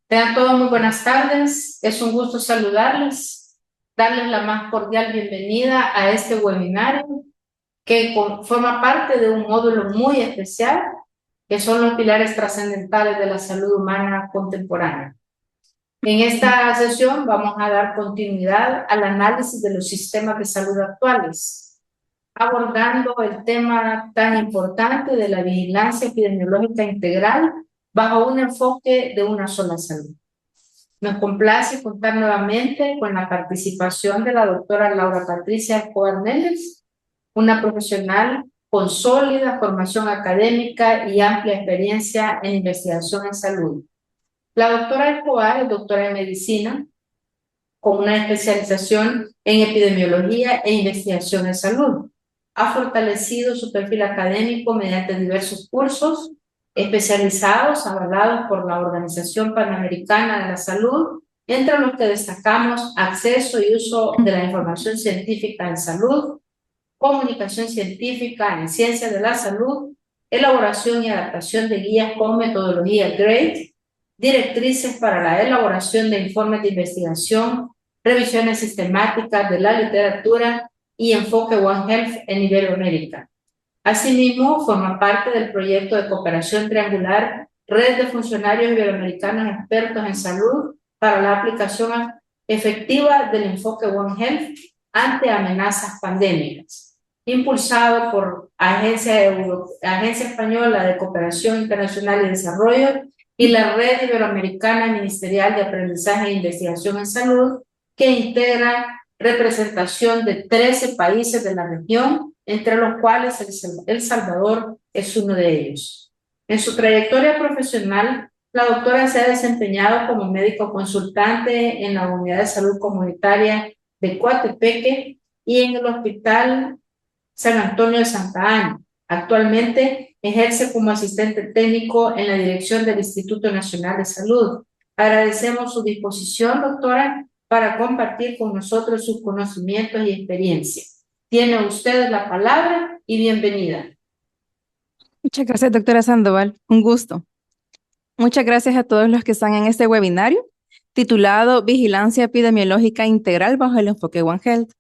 Tengan todos muy buenas tardes. Es un gusto saludarles, darles la más cordial bienvenida a este webinario que forma parte de un módulo muy especial que son los pilares trascendentales de la salud humana contemporánea. En esta sesión vamos a dar continuidad al análisis de los sistemas de salud actuales, abordando el tema tan importante de la vigilancia epidemiológica integral bajo un enfoque de una sola salud. Nos complace contar nuevamente con la participación de la doctora Laura Patricia Escobar Méndez, una profesional con sólida formación académica y amplia experiencia en investigación en salud. La doctora Escobar es doctora en medicina con una especialización en epidemiología e investigación en salud. Ha fortalecido su perfil académico mediante diversos cursos especializados avalados por la Organización Panamericana de la Salud, entre los que destacamos acceso y uso de la información científica en salud, comunicación científica en ciencias de la salud, elaboración y adaptación de guías con metodología GRADE, directrices para la elaboración de informes de investigación, revisiones sistemáticas de la literatura y enfoque One Health en Iberoamérica. Asimismo, forma parte del proyecto de cooperación triangular Red de Funcionarios Iberoamericanos Expertos en Salud para la aplicación efectiva del enfoque One Health ante amenazas pandémicas, impulsado por Agencia Española de Cooperación Internacional y Desarrollo y la Red Iberoamericana Ministerial de Aprendizaje e Investigación en Salud, que integra representación de 13 países de la región, entre los cuales El Salvador es uno de ellos. En su trayectoria profesional, la doctora se ha desempeñado como médico consultante en la Unidad de Salud Comunitaria de Coatepeque y en el Hospital San Antonio de Santa Ana. Actualmente ejerce como asistente técnico en la dirección del Instituto Nacional de Salud. Agradecemos su disposición, doctora, para compartir con nosotros sus conocimientos y experiencias. Tiene usted la palabra y bienvenida. Muchas gracias, doctora Sandoval. Un gusto. Muchas gracias a todos los que están en este webinario titulado Vigilancia Epidemiológica Integral bajo el enfoque One Health.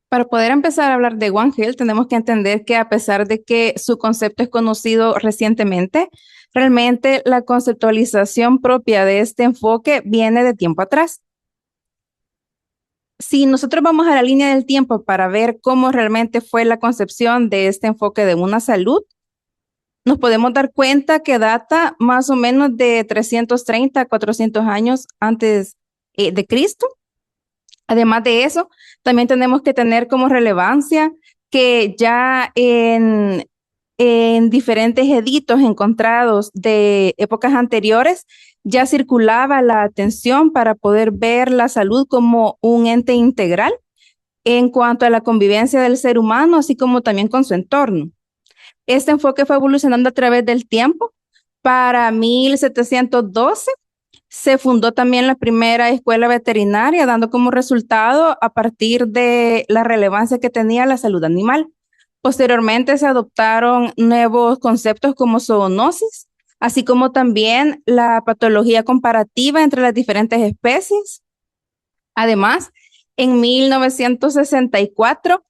Para poder empezar a hablar de One Health, tenemos que entender que a pesar de que su concepto es conocido recientemente, realmente la conceptualización propia de este enfoque viene de tiempo atrás. Si nosotros vamos a la línea del tiempo para ver cómo realmente fue la concepción de este enfoque de una salud, nos podemos dar cuenta que data más o menos de 330 a 400 años antes de Cristo. Además de eso, también tenemos que tener como relevancia que ya en diferentes editos encontrados de épocas anteriores, ya circulaba la atención para poder ver la salud como un ente integral en cuanto a la convivencia del ser humano, así como también con su entorno. Este enfoque fue evolucionando a través del tiempo. Para 1712 se fundó también la primera escuela veterinaria, dando como resultado a partir de la relevancia que tenía la salud animal. Posteriormente se adoptaron nuevos conceptos como zoonosis, así como también la patología comparativa entre las diferentes especies. Además, en 1964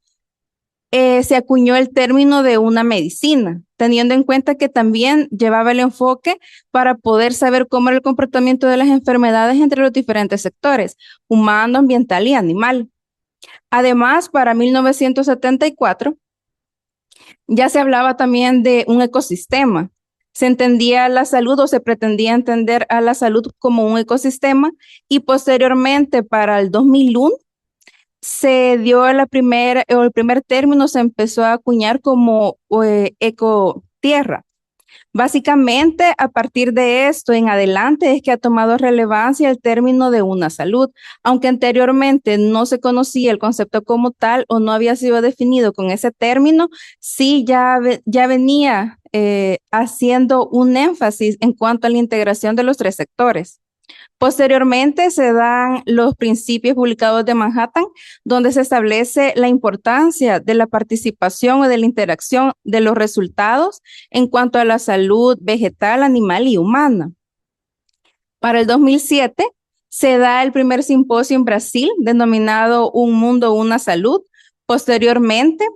se acuñó el término de una medicina, teniendo en cuenta que también llevaba el enfoque para poder saber cómo era el comportamiento de las enfermedades entre los diferentes sectores, humano, ambiental y animal. Además, para 1974 ya se hablaba también de un ecosistema. Se entendía la salud o se pretendía entender a la salud como un ecosistema y posteriormente para el 2001 se dio el primer término, se empezó a acuñar como ecotierra. Básicamente, a partir de esto en adelante es que ha tomado relevancia el término de una salud, aunque anteriormente no se conocía el concepto como tal o no había sido definido con ese término, sí ya venía haciendo un énfasis en cuanto a la integración de los tres sectores. Posteriormente se dan los principios publicados de Manhattan, donde se establece la importancia de la participación o de la interacción de los resultados en cuanto a la salud vegetal, animal y humana. Para el 2007 se da el primer simposio en Brasil denominado Un Mundo, Una Salud. Posteriormente,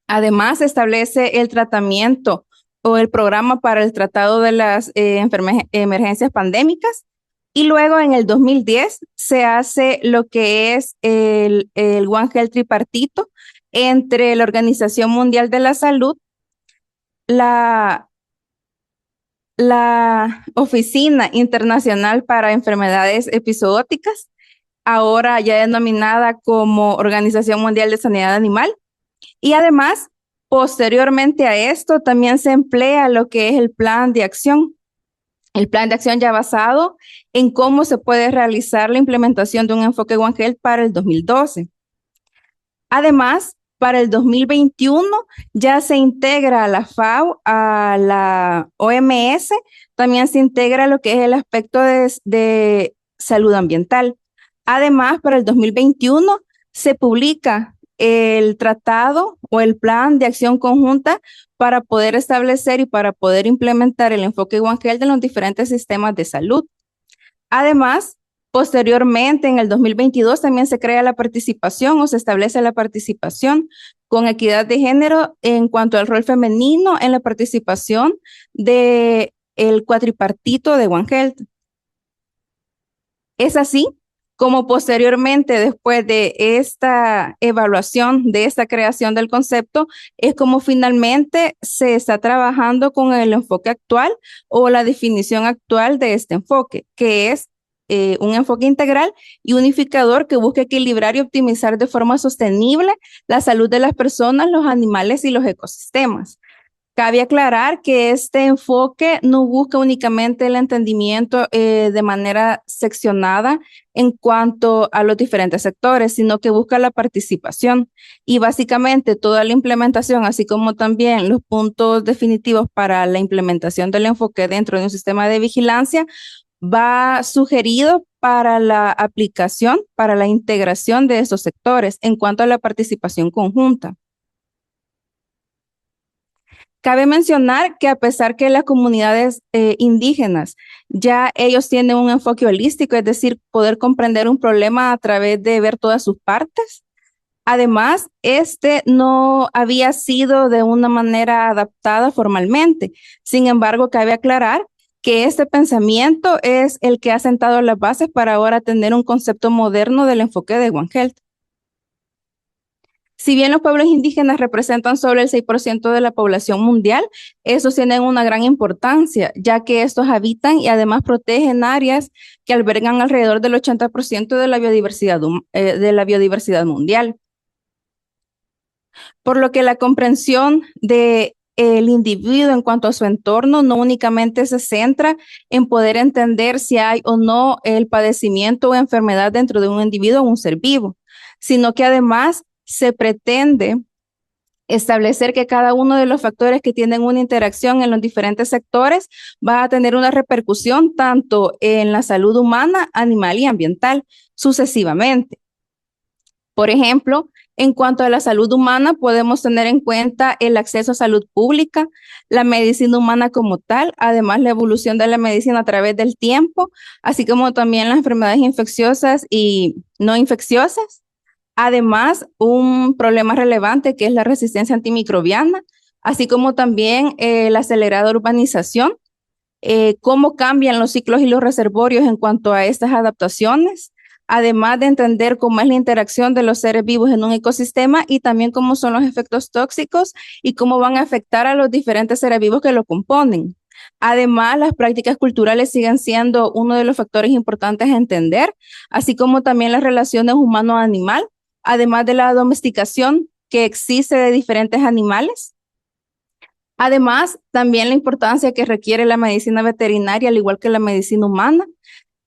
además, se establece el tratamiento o el programa para el tratado de las emergencias pandémicas. Y luego en el 2010 se hace lo que es el One Health tripartito entre la Organización Mundial de la Salud, la Oficina Internacional para Enfermedades Epizooticas, ahora ya denominada como Organización Mundial de Sanidad Animal. Y además, posteriormente a esto, también se emplea lo que es el plan de acción. El plan de acción ya basado en cómo se puede realizar la implementación de un enfoque One Health para el 2012. Además, para el 2021 ya se integra a la FAO, a la OMS, también se integra lo que es el aspecto de salud ambiental. Además, para el 2021 se publica el tratado o el plan de acción conjunta para poder establecer y para poder implementar el enfoque One Health en los diferentes sistemas de salud. Además, posteriormente, en el 2022 también se crea la participación o se establece la participación con equidad de género en cuanto al rol femenino en la participación del cuatripartito de One Health. Es así como posteriormente, después de esta evaluación, de esta creación del concepto, es como finalmente se está trabajando con el enfoque actual o la definición actual de este enfoque, que es un enfoque integral y unificador que busca equilibrar y optimizar de forma sostenible la salud de las personas, los animales y los ecosistemas. Cabe aclarar que este enfoque no busca únicamente el entendimiento de manera seccionada en cuanto a los diferentes sectores, sino que busca la participación y básicamente toda la implementación, así como también los puntos definitivos para la implementación del enfoque dentro de un sistema de vigilancia, va sugerido para la aplicación, para la integración de estos sectores en cuanto a la participación conjunta. Cabe mencionar que a pesar que las comunidades indígenas ya ellos tienen un enfoque holístico, es decir, poder comprender un problema a través de ver todas sus partes, además, este no había sido de una manera adaptada formalmente. Sin embargo, cabe aclarar que este pensamiento es el que ha sentado las bases para ahora tener un concepto moderno del enfoque de One Health. Si bien los pueblos indígenas representan solo el 6% de la población mundial, estos tienen una gran importancia, ya que estos habitan y además protegen áreas que albergan alrededor del 80% de la biodiversidad mundial. Por lo que la comprensión del individuo en cuanto a su entorno no únicamente se centra en poder entender si hay o no el padecimiento o enfermedad dentro de un individuo o un ser vivo, sino que además se pretende establecer que cada uno de los factores que tienen una interacción en los diferentes sectores va a tener una repercusión tanto en la salud humana, animal y ambiental, sucesivamente. Por ejemplo, en cuanto a la salud humana, podemos tener en cuenta el acceso a salud pública, la medicina humana como tal, además la evolución de la medicina a través del tiempo, así como también las enfermedades infecciosas y no infecciosas. Además, un problema relevante que es la resistencia antimicrobiana, así como también la acelerada urbanización, cómo cambian los ciclos y los reservorios en cuanto a estas adaptaciones, además de entender cómo es la interacción de los seres vivos en un ecosistema y también cómo son los efectos tóxicos y cómo van a afectar a los diferentes seres vivos que lo componen. Además, las prácticas culturales siguen siendo uno de los factores importantes a entender, así como también las relaciones humano-animal, además de la domesticación que existe de diferentes animales. Además, también la importancia que requiere la medicina veterinaria, al igual que la medicina humana.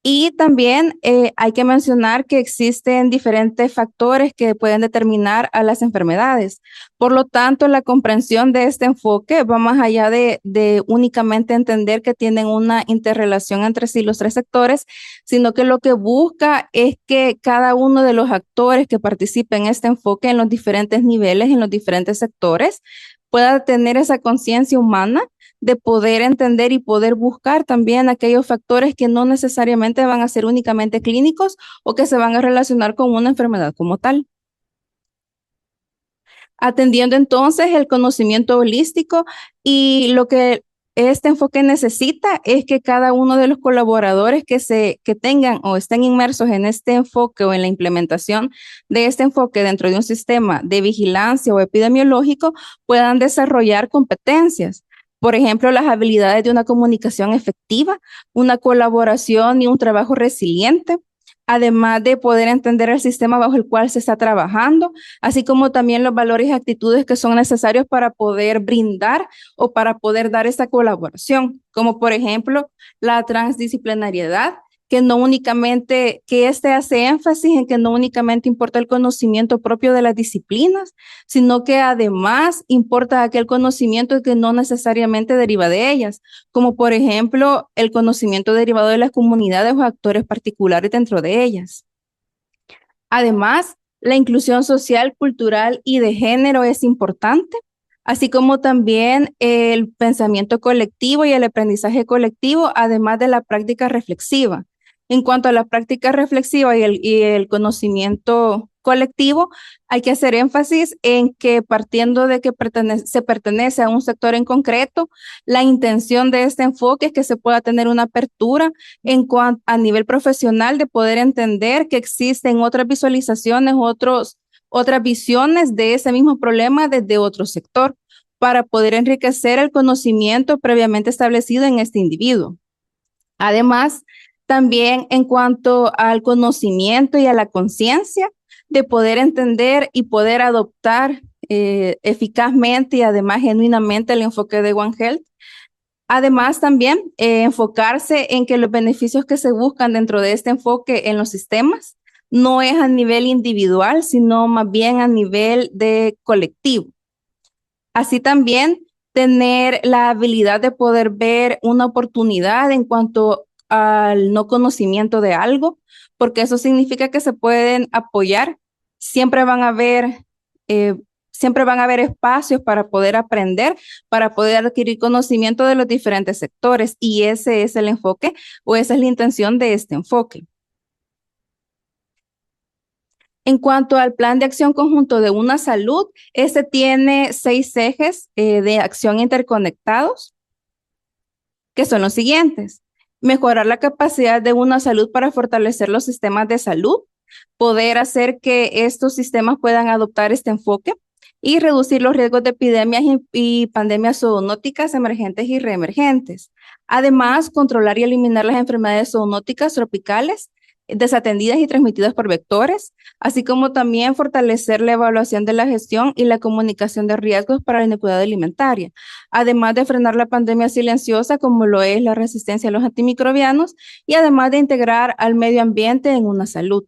Y también hay que mencionar que existen diferentes factores que pueden determinar a las enfermedades. Por lo tanto, la comprensión de este enfoque va más allá de únicamente entender que tienen una interrelación entre sí los tres sectores, sino que lo que busca es que cada uno de los actores que participen en este enfoque en los diferentes niveles, en los diferentes sectores, pueda tener esa conciencia humana de poder entender y poder buscar también aquellos factores que no necesariamente van a ser únicamente clínicos o que se van a relacionar con una enfermedad como tal. Atendiendo entonces el conocimiento holístico, y lo que este enfoque necesita es que cada uno de los colaboradores que tengan o estén inmersos en este enfoque o en la implementación de este enfoque dentro de un sistema de vigilancia o epidemiológico puedan desarrollar competencias. Por ejemplo, las habilidades de una comunicación efectiva, una colaboración y un trabajo resiliente, además de poder entender el sistema bajo el cual se está trabajando, así como también los valores y actitudes que son necesarios para poder brindar o para poder dar esta colaboración, como por ejemplo la transdisciplinariedad, que no únicamente, que este hace énfasis en que no únicamente importa el conocimiento propio de las disciplinas, sino que además importa aquel conocimiento que no necesariamente deriva de ellas, como por ejemplo el conocimiento derivado de las comunidades o actores particulares dentro de ellas. Además, la inclusión social, cultural y de género es importante, así como también el pensamiento colectivo y el aprendizaje colectivo, además de la práctica reflexiva. En cuanto a la práctica reflexiva y el conocimiento colectivo, hay que hacer énfasis en que partiendo de que se pertenece a un sector en concreto, la intención de este enfoque es que se pueda tener una apertura en cuanto a nivel profesional de poder entender que existen otras visualizaciones, otras visiones de ese mismo problema desde otro sector para poder enriquecer el conocimiento previamente establecido en este individuo. Además, también en cuanto al conocimiento y a la conciencia, de poder entender y poder adoptar eficazmente y además genuinamente el enfoque de One Health. Además, también enfocarse en que los beneficios que se buscan dentro de este enfoque en los sistemas no es a nivel individual, sino más bien a nivel de colectivo. Así también tener la habilidad de poder ver una oportunidad en cuanto al no conocimiento de algo, porque eso significa que se pueden apoyar. Siempre van a haber, siempre van a haber espacios para poder aprender, para poder adquirir conocimiento de los diferentes sectores, y ese es el enfoque o esa es la intención de este enfoque. En cuanto al plan de acción conjunto de una salud, este tiene 6 ejes de acción interconectados, que son los siguientes: mejorar la capacidad de una salud para fortalecer los sistemas de salud, poder hacer que estos sistemas puedan adoptar este enfoque y reducir los riesgos de epidemias y pandemias zoonóticas emergentes y reemergentes. Además, controlar y eliminar las enfermedades zoonóticas tropicales desatendidas y transmitidas por vectores, así como también fortalecer la evaluación de la gestión y la comunicación de riesgos para la inequidad alimentaria, además de frenar la pandemia silenciosa como lo es la resistencia a los antimicrobianos, y además de integrar al medio ambiente en una salud.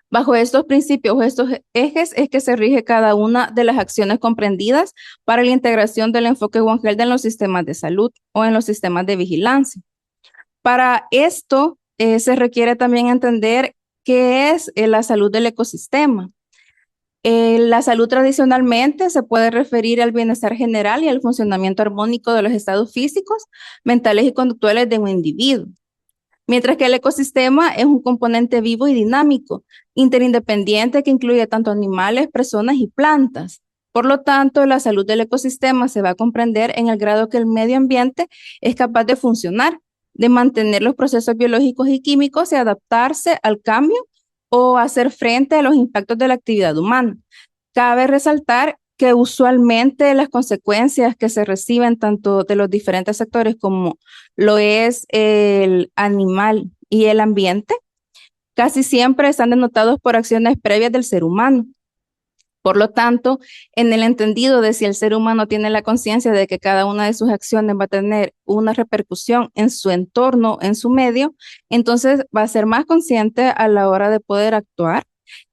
Bajo estos principios o estos ejes es que se rige cada una de las acciones comprendidas para la integración del enfoque One Health en los sistemas de salud o en los sistemas de vigilancia. Para esto se requiere también entender qué es la salud del ecosistema. La salud tradicionalmente se puede referir al bienestar general y al funcionamiento armónico de los estados físicos, mentales y conductuales de un individuo. Mientras que el ecosistema es un componente vivo y dinámico, interindependiente, que incluye tanto animales, personas y plantas. Por lo tanto, la salud del ecosistema se va a comprender en el grado que el medio ambiente es capaz de funcionar, de mantener los procesos biológicos y químicos y adaptarse al cambio o hacer frente a los impactos de la actividad humana. Cabe resaltar que usualmente las consecuencias que se reciben tanto de los diferentes sectores como lo es el animal y el ambiente, casi siempre están denotados por acciones previas del ser humano. Por lo tanto, en el entendido de si el ser humano tiene la conciencia de que cada una de sus acciones va a tener una repercusión en su entorno, en su medio, entonces va a ser más consciente a la hora de poder actuar.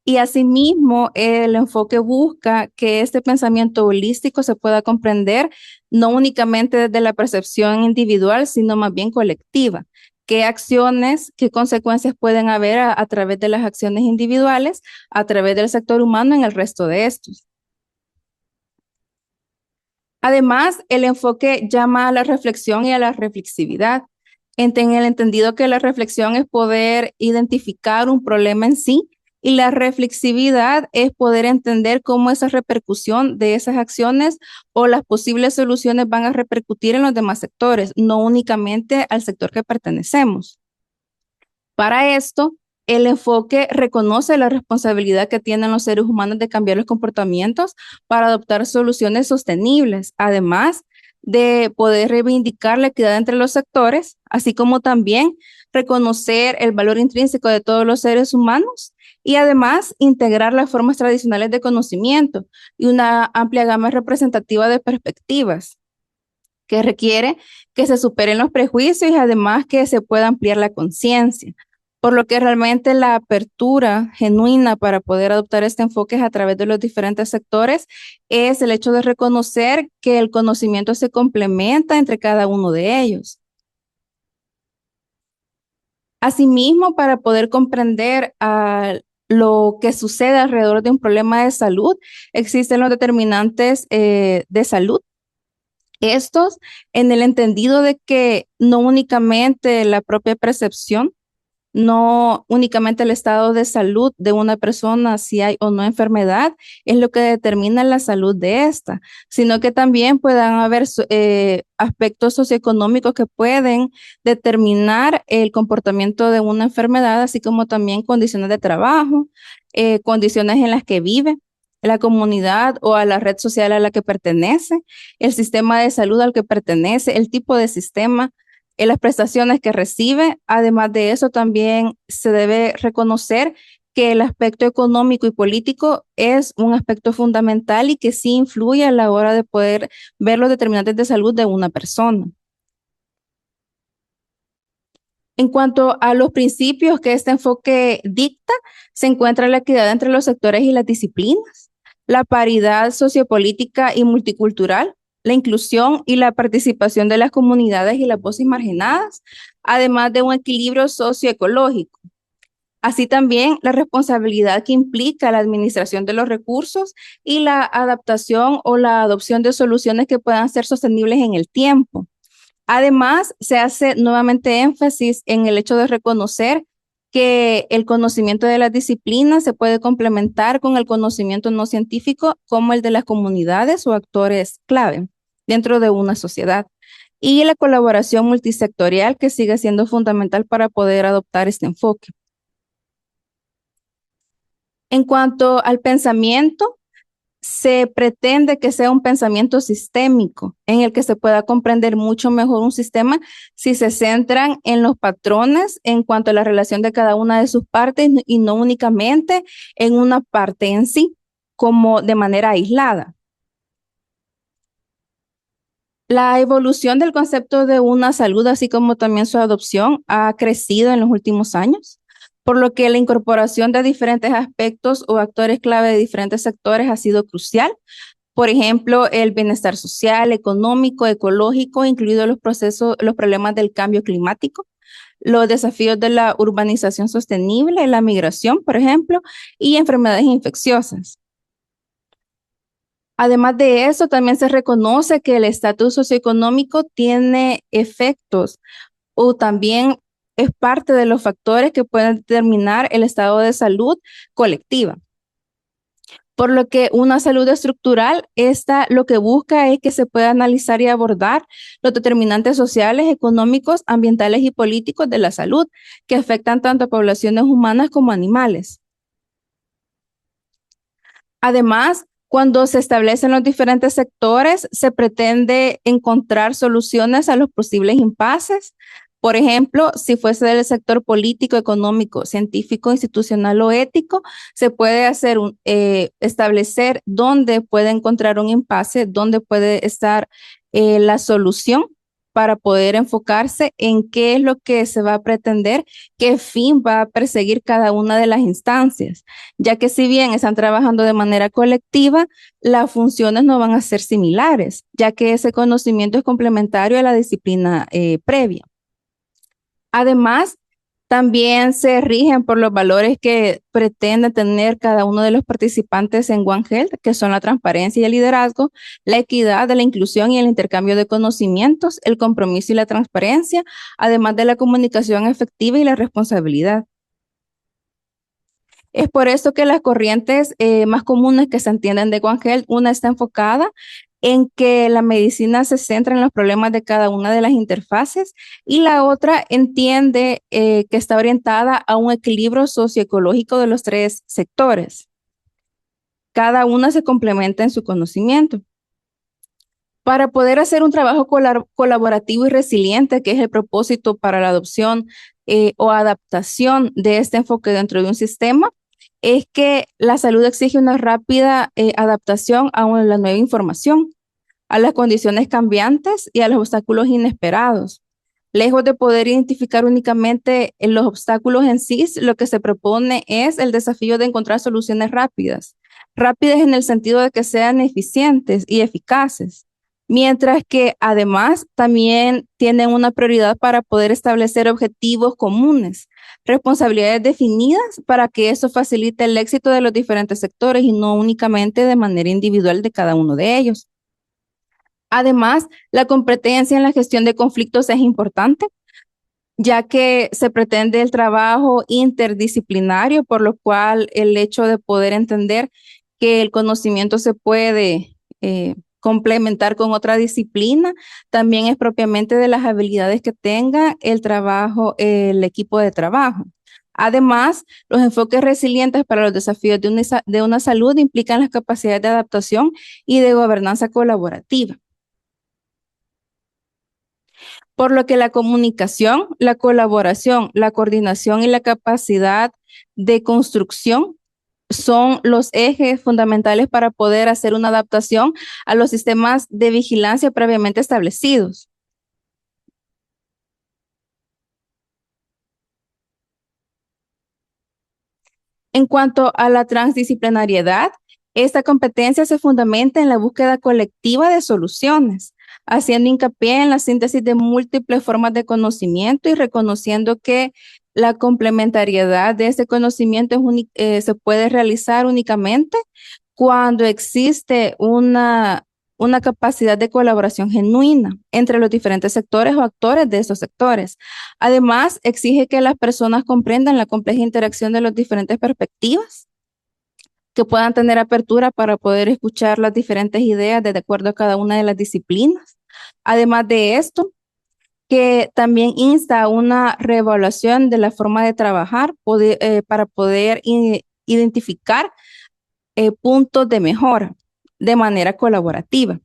Y asimismo, el enfoque busca que este pensamiento holístico se pueda comprender no únicamente desde la percepción individual, sino más bien colectiva. ¿Qué acciones, qué consecuencias pueden haber a través de las acciones individuales, a través del sector humano en el resto de estos? Además, el enfoque llama a la reflexión y a la reflexividad, en el entendido que la reflexión es poder identificar un problema en sí y la reflexividad es poder entender cómo esa repercusión de esas acciones o las posibles soluciones van a repercutir en los demás sectores, no únicamente al sector que pertenecemos. Para esto, el enfoque reconoce la responsabilidad que tienen los seres humanos de cambiar los comportamientos para adoptar soluciones sostenibles, además de poder reivindicar la equidad entre los sectores, así como también reconocer el valor intrínseco de todos los seres humanos y además integrar las formas tradicionales de conocimiento y una amplia gama representativa de perspectivas que requiere que se superen los prejuicios y además que se pueda ampliar la conciencia. Por lo que realmente la apertura genuina para poder adoptar este enfoque a través de los diferentes sectores es el hecho de reconocer que el conocimiento se complementa entre cada uno de ellos. Asimismo, para poder comprender lo que sucede alrededor de un problema de salud, existen los determinantes de salud. Estos en el entendido de que no únicamente la propia percepción, no únicamente el estado de salud de una persona, si hay o no enfermedad, es lo que determina la salud de esta, sino que también puedan haber aspectos socioeconómicos que pueden determinar el comportamiento de una enfermedad, así como también condiciones de trabajo, condiciones en las que vive la comunidad o a la red social a la que pertenece, el sistema de salud al que pertenece, el tipo de sistema, en las prestaciones que recibe. Además de eso, también se debe reconocer que el aspecto económico y político es un aspecto fundamental y que sí influye a la hora de poder ver los determinantes de salud de una persona. En cuanto a los principios que este enfoque dicta, se encuentra la equidad entre los sectores y las disciplinas, la paridad sociopolítica y multicultural, la inclusión y la participación de las comunidades y las voces marginadas, además de un equilibrio socioecológico. Así también la responsabilidad que implica la administración de los recursos y la adaptación o la adopción de soluciones que puedan ser sostenibles en el tiempo. Además, se hace nuevamente énfasis en el hecho de reconocer que el conocimiento de las disciplinas se puede complementar con el conocimiento no científico como el de las comunidades o actores clave dentro de una sociedad. Y la colaboración multisectorial que sigue siendo fundamental para poder adoptar este enfoque. En cuanto al pensamiento, se pretende que sea un pensamiento sistémico en el que se pueda comprender mucho mejor un sistema si se centran en los patrones en cuanto a la relación de cada una de sus partes y no únicamente en una parte en sí, como de manera aislada. La evolución del concepto de una salud, así como también su adopción, ha crecido en los últimos años, por lo que la incorporación de diferentes aspectos o actores clave de diferentes sectores ha sido crucial. Por ejemplo, el bienestar social, económico, ecológico, incluidos los procesos, los problemas del cambio climático, los desafíos de la urbanización sostenible, la migración, por ejemplo, y enfermedades infecciosas. Además de eso, también se reconoce que el estatus socioeconómico tiene efectos o también es parte de los factores que pueden determinar el estado de salud colectiva. Por lo que una salud estructural, esta lo que busca es que se pueda analizar y abordar los determinantes sociales, económicos, ambientales y políticos de la salud que afectan tanto a poblaciones humanas como animales. Además, cuando se establecen los diferentes sectores, se pretende encontrar soluciones a los posibles impases. Por ejemplo, si fuese del sector político, económico, científico, institucional o ético, se puede hacer establecer dónde puede encontrar un impasse, dónde puede estar la solución para poder enfocarse en qué es lo que se va a pretender, qué fin va a perseguir cada una de las instancias, ya que si bien están trabajando de manera colectiva, las funciones no van a ser similares, ya que ese conocimiento es complementario a la disciplina previa. Además, También se rigen por los valores que pretende tener cada uno de los participantes en One Health, que son la transparencia y el liderazgo, la equidad, la inclusión y el intercambio de conocimientos, el compromiso y la transparencia, además de la comunicación efectiva y la responsabilidad. Es por eso que las corrientes más comunes que se entienden de One Health, una está enfocada en que la medicina se centra en los problemas de cada una de las interfaces y la otra entiende que está orientada a un equilibrio socioecológico de los tres sectores. Cada una se complementa en su conocimiento. Para poder hacer un trabajo colaborativo y resiliente, que es el propósito para la adopción o adaptación de este enfoque dentro de un sistema, es que la salud exige una rápida adaptación a la nueva información, a las condiciones cambiantes y a los obstáculos inesperados. Lejos de poder identificar únicamente los obstáculos en sí, lo que se propone es el desafío de encontrar soluciones rápidas. Rápidas en el sentido de que sean eficientes y eficaces, mientras que además también tienen una prioridad para poder establecer objetivos comunes, responsabilidades definidas para que eso facilite el éxito de los diferentes sectores y no únicamente de manera individual de cada uno de ellos. Además, la competencia en la gestión de conflictos es importante, ya que se pretende el trabajo interdisciplinario, por lo cual el hecho de poder entender que el conocimiento se puede complementar con otra disciplina, también es propiamente de las habilidades que tenga el trabajo, el equipo de trabajo. Además, los enfoques resilientes para los desafíos de una salud implican las capacidades de adaptación y de gobernanza colaborativa. Por lo que la comunicación, la colaboración, la coordinación y la capacidad de construcción son los ejes fundamentales para poder hacer una adaptación a los sistemas de vigilancia previamente establecidos. En cuanto a la transdisciplinariedad, esta competencia se fundamenta en la búsqueda colectiva de soluciones, haciendo hincapié en la síntesis de múltiples formas de conocimiento y reconociendo que la complementariedad de este conocimiento se puede realizar únicamente cuando existe una capacidad de colaboración genuina entre los diferentes sectores o actores de esos sectores. Además, exige que las personas comprendan la compleja interacción de las diferentes perspectivas, que puedan tener apertura para poder escuchar las diferentes ideas de acuerdo a cada una de las disciplinas. Además de esto, que también insta a una reevaluación de la forma de trabajar para poder identificar puntos de mejora de manera colaborativa.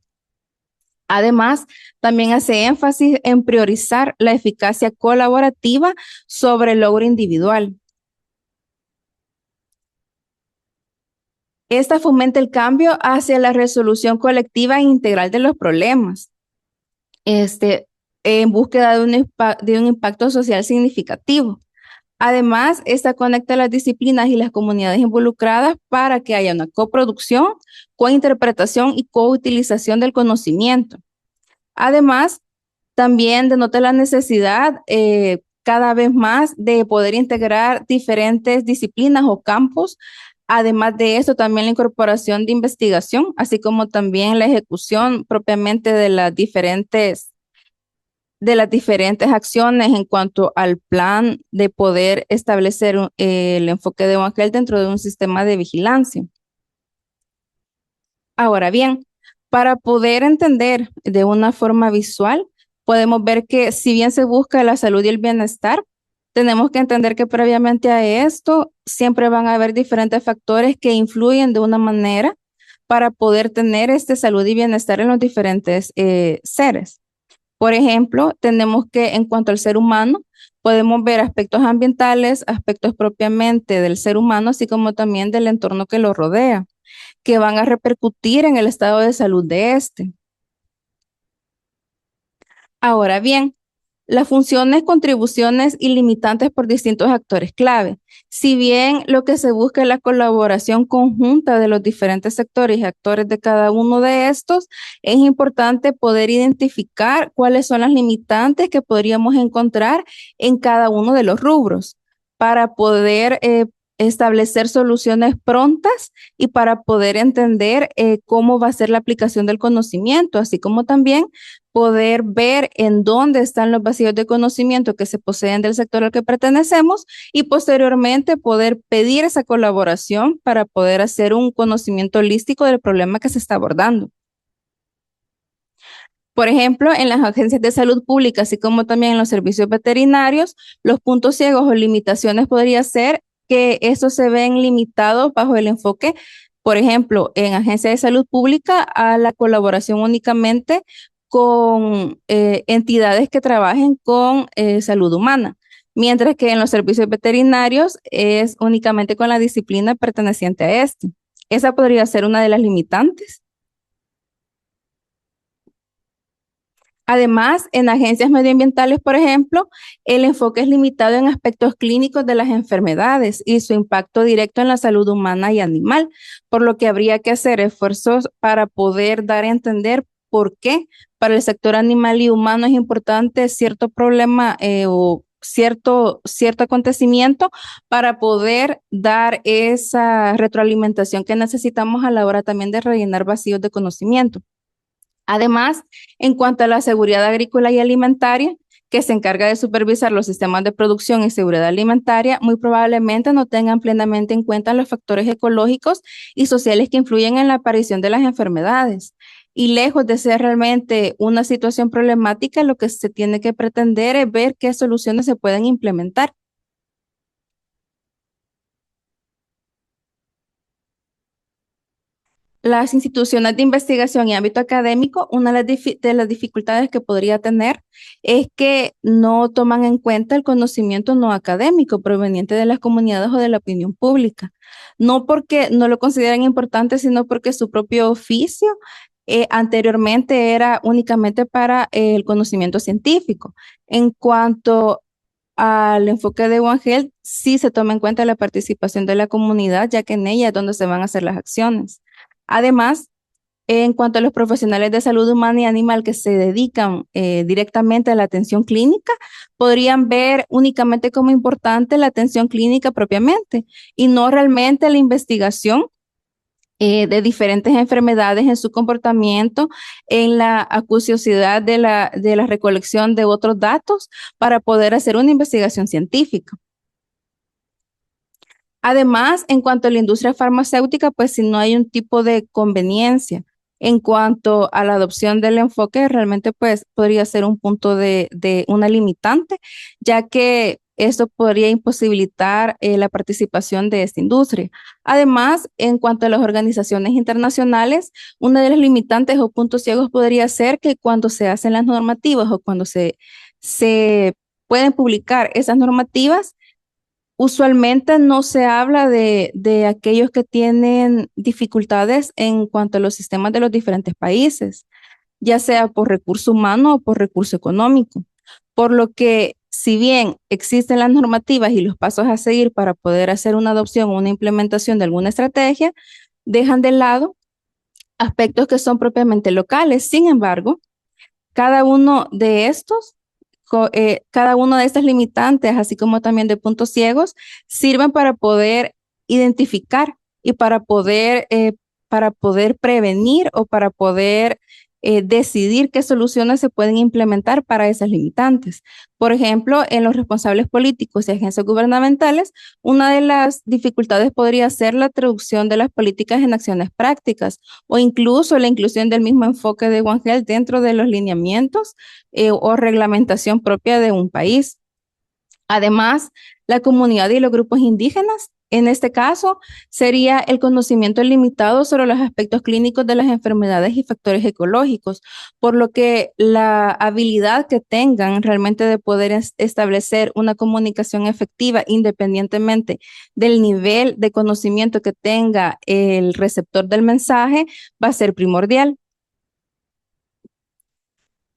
Además, también hace énfasis en priorizar la eficacia colaborativa sobre el logro individual. Esta fomenta el cambio hacia la resolución colectiva e integral de los problemas, en búsqueda de un impacto social significativo. Además, esta conecta las disciplinas y las comunidades involucradas para que haya una coproducción, cointerpretación y coutilización del conocimiento. Además, también denota la necesidad cada vez más de poder integrar diferentes disciplinas o campos. Además de esto, también la incorporación de investigación, así como también la ejecución propiamente de las diferentes acciones en cuanto al plan de poder establecer el enfoque de One Health dentro de un sistema de vigilancia. Ahora bien, para poder entender de una forma visual, podemos ver que si bien se busca la salud y el bienestar, tenemos que entender que previamente a esto siempre van a haber diferentes factores que influyen de una manera para poder tener salud y bienestar en los diferentes seres. Por ejemplo, tenemos que en cuanto al ser humano, podemos ver aspectos ambientales, aspectos propiamente del ser humano, así como también del entorno que lo rodea, que van a repercutir en el estado de salud de este. Ahora bien, las funciones, contribuciones y limitantes por distintos actores clave. Si bien lo que se busca es la colaboración conjunta de los diferentes sectores y actores de cada uno de estos, es importante poder identificar cuáles son las limitantes que podríamos encontrar en cada uno de los rubros para poder establecer soluciones prontas y para poder entender cómo va a ser la aplicación del conocimiento, así como también poder ver en dónde están los vacíos de conocimiento que se poseen del sector al que pertenecemos y posteriormente poder pedir esa colaboración para poder hacer un conocimiento holístico del problema que se está abordando. Por ejemplo, en las agencias de salud pública, así como también en los servicios veterinarios, los puntos ciegos o limitaciones podría ser que estos se ven limitados bajo el enfoque, por ejemplo, en agencias de salud pública, a la colaboración únicamente con entidades que trabajen con salud humana, mientras que en los servicios veterinarios es únicamente con la disciplina perteneciente a este. Esa podría ser una de las limitantes. Además, en agencias medioambientales, por ejemplo, el enfoque es limitado en aspectos clínicos de las enfermedades y su impacto directo en la salud humana y animal, por lo que habría que hacer esfuerzos para poder dar a entender por qué para el sector animal y humano es importante cierto problema o cierto acontecimiento para poder dar esa retroalimentación que necesitamos a la hora también de rellenar vacíos de conocimiento. Además, en cuanto a la seguridad agrícola y alimentaria, que se encarga de supervisar los sistemas de producción y seguridad alimentaria, muy probablemente no tengan plenamente en cuenta los factores ecológicos y sociales que influyen en la aparición de las enfermedades. Y lejos de ser realmente una situación problemática, lo que se tiene que pretender es ver qué soluciones se pueden implementar. Las instituciones de investigación y ámbito académico, una de las dificultades que podría tener es que no toman en cuenta el conocimiento no académico proveniente de las comunidades o de la opinión pública. No porque no lo consideran importante, sino porque su propio oficio anteriormente era únicamente para el conocimiento científico. En cuanto al enfoque de One Health, sí se toma en cuenta la participación de la comunidad, ya que en ella es donde se van a hacer las acciones. Además, en cuanto a los profesionales de salud humana y animal que se dedican directamente a la atención clínica, podrían ver únicamente como importante la atención clínica propiamente y no realmente la investigación de diferentes enfermedades en su comportamiento, en la acuciosidad de la recolección de otros datos para poder hacer una investigación científica. Además, en cuanto a la industria farmacéutica, pues si no hay un tipo de conveniencia en cuanto a la adopción del enfoque, realmente pues podría ser un punto de una limitante, ya que esto podría imposibilitar la participación de esta industria. Además, en cuanto a las organizaciones internacionales, una de las limitantes o puntos ciegos podría ser que cuando se hacen las normativas o cuando se pueden publicar esas normativas, usualmente no se habla de aquellos que tienen dificultades en cuanto a los sistemas de los diferentes países, ya sea por recurso humano o por recurso económico. Por lo que, si bien existen las normativas y los pasos a seguir para poder hacer una adopción o una implementación de alguna estrategia, dejan de lado aspectos que son propiamente locales. Sin embargo, cada uno de estos cada una de estas limitantes, así como también de puntos ciegos, sirven para poder identificar y para poder prevenir o para poder decidir qué soluciones se pueden implementar para esas limitantes. Por ejemplo, en los responsables políticos y agencias gubernamentales, una de las dificultades podría ser la traducción de las políticas en acciones prácticas o incluso la inclusión del mismo enfoque de One Health dentro de los lineamientos o reglamentación propia de un país. Además, la comunidad y los grupos indígenas, en este caso, sería el conocimiento limitado sobre los aspectos clínicos de las enfermedades y factores ecológicos, por lo que la habilidad que tengan realmente de poder establecer una comunicación efectiva independientemente del nivel de conocimiento que tenga el receptor del mensaje va a ser primordial.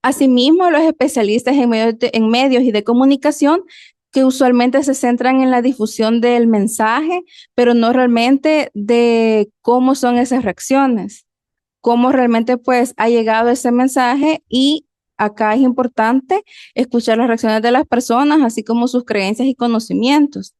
Asimismo, los especialistas en medios y de comunicación que usualmente se centran en la difusión del mensaje, pero no realmente de cómo son esas reacciones, cómo realmente pues ha llegado ese mensaje y acá es importante escuchar las reacciones de las personas, así como sus creencias y conocimientos,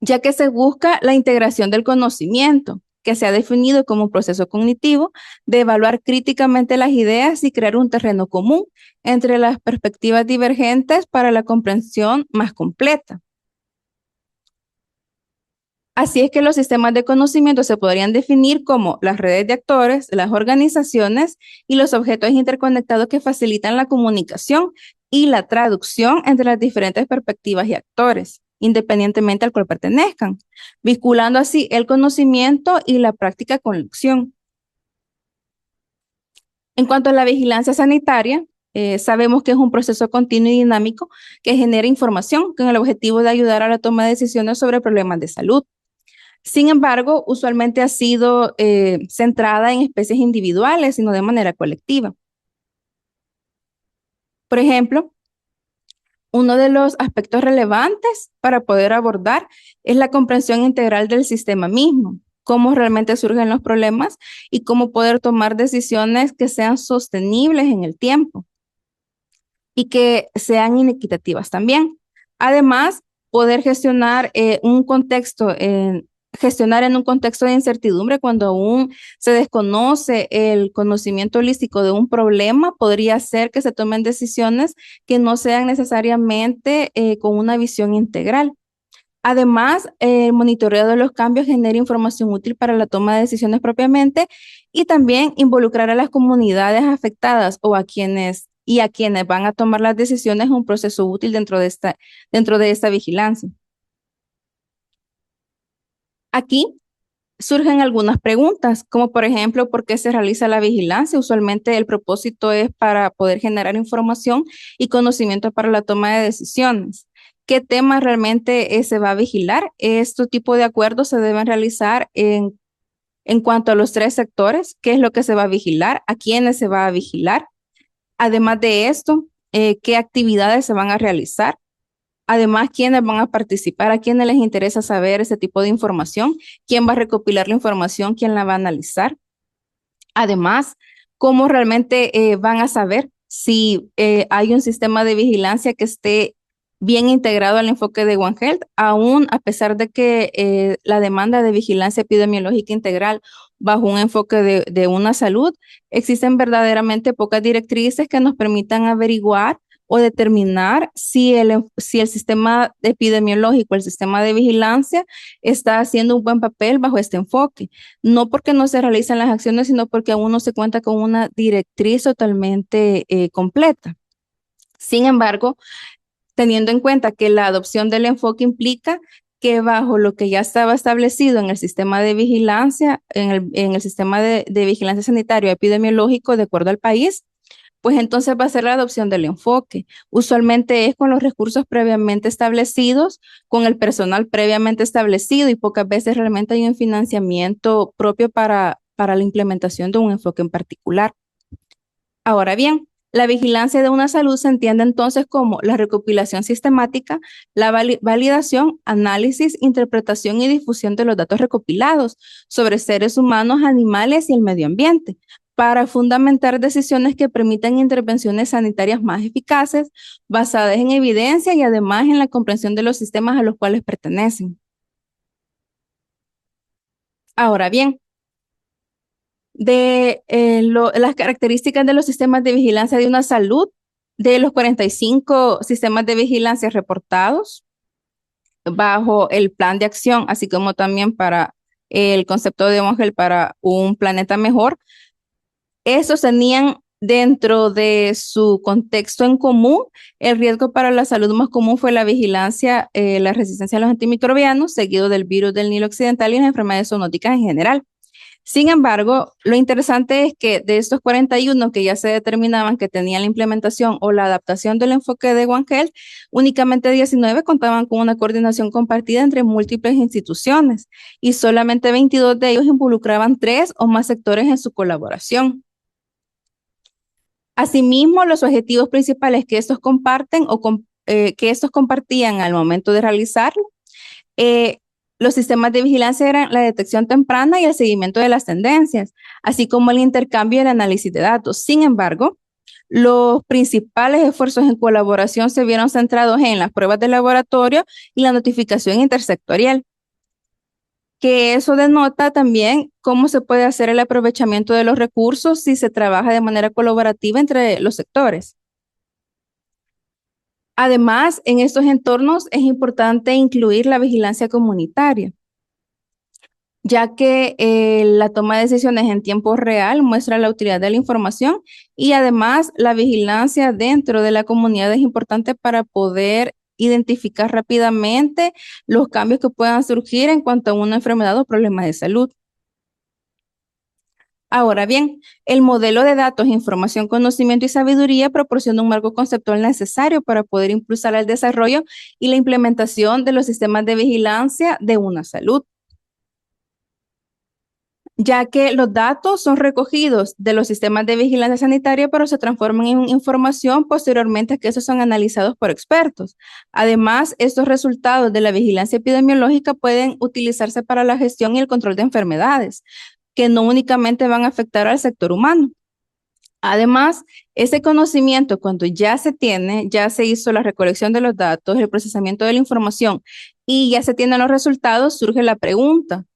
ya que se busca la integración del conocimiento, que se ha definido como un proceso cognitivo de evaluar críticamente las ideas y crear un terreno común entre las perspectivas divergentes para la comprensión más completa. Así es que los sistemas de conocimiento se podrían definir como las redes de actores, las organizaciones y los objetos interconectados que facilitan la comunicación y la traducción entre las diferentes perspectivas y actores, independientemente al cual pertenezcan, vinculando así el conocimiento y la práctica con la acción. En cuanto a la vigilancia sanitaria, sabemos que es un proceso continuo y dinámico que genera información con el objetivo de ayudar a la toma de decisiones sobre problemas de salud. Sin embargo, usualmente ha sido centrada en especies individuales y no de manera colectiva. Por ejemplo, uno de los aspectos relevantes para poder abordar es la comprensión integral del sistema mismo, cómo realmente surgen los problemas y cómo poder tomar decisiones que sean sostenibles en el tiempo y que sean inequitativas también. Además, poder gestionar en un contexto de incertidumbre cuando aún se desconoce el conocimiento holístico de un problema, podría ser que se tomen decisiones que no sean necesariamente con una visión integral. Además, el monitoreo de los cambios genera información útil para la toma de decisiones propiamente y también involucrar a las comunidades afectadas o a quienes van a tomar las decisiones es un proceso útil dentro de esta vigilancia. Aquí surgen algunas preguntas, como por ejemplo, ¿por qué se realiza la vigilancia? Usualmente el propósito es para poder generar información y conocimiento para la toma de decisiones. ¿Qué temas realmente se va a vigilar? Este tipo de acuerdos se deben realizar en cuanto a los tres sectores, qué es lo que se va a vigilar, a quiénes se va a vigilar. Además de esto, qué actividades se van a realizar. Además, quiénes van a participar, a quiénes les interesa saber ese tipo de información, quién va a recopilar la información, quién la va a analizar. Además, cómo realmente van a saber si hay un sistema de vigilancia que esté bien integrado al enfoque de One Health, aún a pesar de que la demanda de vigilancia epidemiológica integral bajo un enfoque de una salud, existen verdaderamente pocas directrices que nos permitan averiguar o determinar si el sistema epidemiológico, el sistema de vigilancia está haciendo un buen papel bajo este enfoque. No porque no se realizan las acciones, sino porque aún no se cuenta con una directriz totalmente completa. Sin embargo, teniendo en cuenta que la adopción del enfoque implica que bajo lo que ya estaba establecido en el sistema de vigilancia, en el sistema de vigilancia sanitario epidemiológico de acuerdo al país, pues entonces va a ser la adopción del enfoque. Usualmente es con los recursos previamente establecidos, con el personal previamente establecido y pocas veces realmente hay un financiamiento propio para la implementación de un enfoque en particular. Ahora bien, la vigilancia de una salud se entiende entonces como la recopilación sistemática, la validación, análisis, interpretación y difusión de los datos recopilados sobre seres humanos, animales y el medio ambiente, para fundamentar decisiones que permitan intervenciones sanitarias más eficaces, basadas en evidencia y además en la comprensión de los sistemas a los cuales pertenecen. Ahora bien, las características de los sistemas de vigilancia de una salud, de los 45 sistemas de vigilancia reportados bajo el plan de acción, así como también para el concepto de One Health para un planeta mejor. Estos tenían dentro de su contexto en común, el riesgo para la salud más común fue la vigilancia, la resistencia a los antimicrobianos, seguido del virus del Nilo Occidental y las enfermedades zoonóticas en general. Sin embargo, lo interesante es que de estos 41 que ya se determinaban que tenían la implementación o la adaptación del enfoque de One Health, únicamente 19 contaban con una coordinación compartida entre múltiples instituciones y solamente 22 de ellos involucraban 3 o más sectores en su colaboración. Asimismo, los objetivos principales que estos comparten que estos compartían al momento de realizarlo, eh, los sistemas de vigilancia eran la detección temprana y el seguimiento de las tendencias, así como el intercambio y el análisis de datos. Sin embargo, los principales esfuerzos en colaboración se vieron centrados en las pruebas de laboratorio y la notificación intersectorial, que eso denota también cómo se puede hacer el aprovechamiento de los recursos si se trabaja de manera colaborativa entre los sectores. Además, en estos entornos es importante incluir la vigilancia comunitaria, ya que la toma de decisiones en tiempo real muestra la utilidad de la información y además la vigilancia dentro de la comunidad es importante para poder identificar rápidamente los cambios que puedan surgir en cuanto a una enfermedad o problema de salud. Ahora bien, el modelo de datos, información, conocimiento y sabiduría proporciona un marco conceptual necesario para poder impulsar el desarrollo y la implementación de los sistemas de vigilancia de una salud, ya que los datos son recogidos de los sistemas de vigilancia sanitaria, pero se transforman en información posteriormente que esos son analizados por expertos. Además, estos resultados de la vigilancia epidemiológica pueden utilizarse para la gestión y el control de enfermedades, que no únicamente van a afectar al sector humano. Además, ese conocimiento, cuando ya se tiene, ya se hizo la recolección de los datos, el procesamiento de la información y ya se tienen los resultados, surge la pregunta.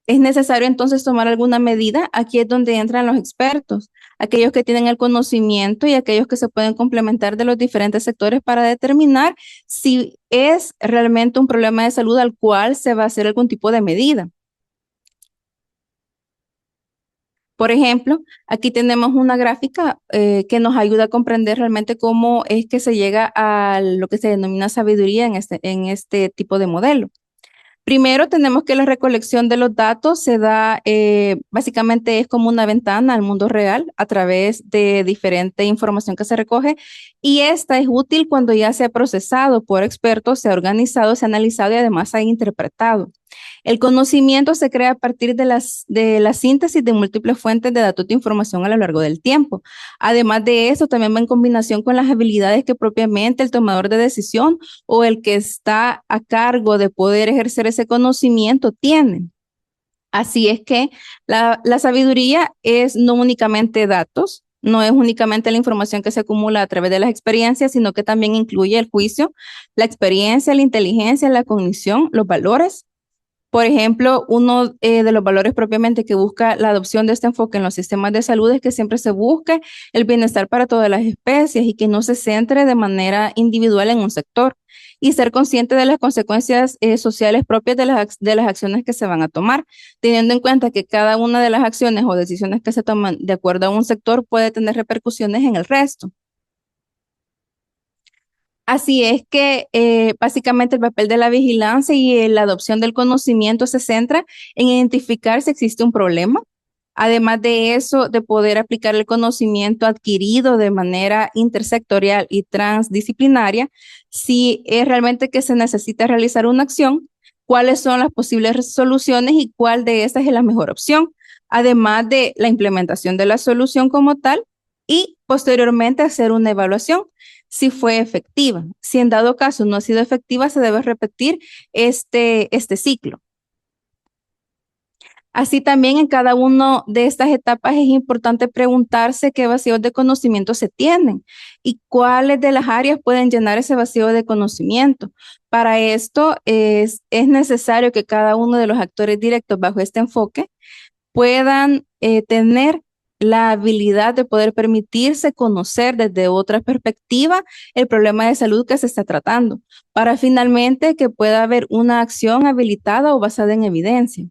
¿Es necesario entonces tomar alguna medida? Aquí es donde entran los expertos, aquellos que tienen el conocimiento y aquellos que se pueden complementar de los diferentes sectores para determinar si es realmente un problema de salud al cual se va a hacer algún tipo de medida. Por ejemplo, aquí tenemos una gráfica que nos ayuda a comprender realmente cómo es que se llega a lo que se denomina sabiduría en este tipo de modelo. Primero tenemos que la recolección de los datos se da, básicamente es como una ventana al mundo real a través de diferente información que se recoge y esta es útil cuando ya se ha procesado por expertos, se ha organizado, se ha analizado y además se ha interpretado. El conocimiento se crea a partir de la síntesis de múltiples fuentes de datos de información a lo largo del tiempo. Además de eso, también va en combinación con las habilidades que propiamente el tomador de decisión o el que está a cargo de poder ejercer ese conocimiento tiene. Así es que la sabiduría es no únicamente datos, no es únicamente la información que se acumula a través de las experiencias, sino que también incluye el juicio, la experiencia, la inteligencia, la cognición, los valores. Por ejemplo, uno de los valores propiamente que busca la adopción de este enfoque en los sistemas de salud es que siempre se busque el bienestar para todas las especies y que no se centre de manera individual en un sector y ser consciente de las consecuencias sociales propias de las acciones que se van a tomar, teniendo en cuenta que cada una de las acciones o decisiones que se toman de acuerdo a un sector puede tener repercusiones en el resto. Así es que básicamente el papel de la vigilancia y la adopción del conocimiento se centra en identificar si existe un problema. Además de eso, de poder aplicar el conocimiento adquirido de manera intersectorial y transdisciplinaria, si es realmente que se necesita realizar una acción, cuáles son las posibles soluciones y cuál de estas es la mejor opción. Además de la implementación de la solución como tal y posteriormente hacer una evaluación si fue efectiva. Si en dado caso no ha sido efectiva, se debe repetir este ciclo. Así también en cada una de estas etapas es importante preguntarse qué vacíos de conocimiento se tienen y cuáles de las áreas pueden llenar ese vacío de conocimiento. Para esto es necesario que cada uno de los actores directos bajo este enfoque puedan tener la habilidad de poder permitirse conocer desde otra perspectiva el problema de salud que se está tratando, para finalmente que pueda haber una acción habilitada o basada en evidencia.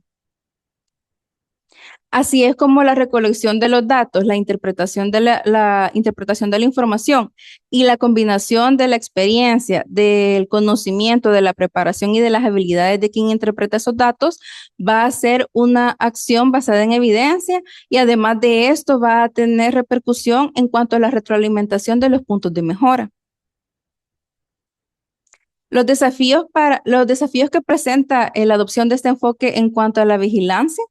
Así es como la recolección de los datos, la interpretación la interpretación de la información y la combinación de la experiencia, del conocimiento, de la preparación y de las habilidades de quien interpreta esos datos va a ser una acción basada en evidencia y además de esto va a tener repercusión en cuanto a la retroalimentación de los puntos de mejora. Los desafíos que presenta la adopción de este enfoque en cuanto a la vigilancia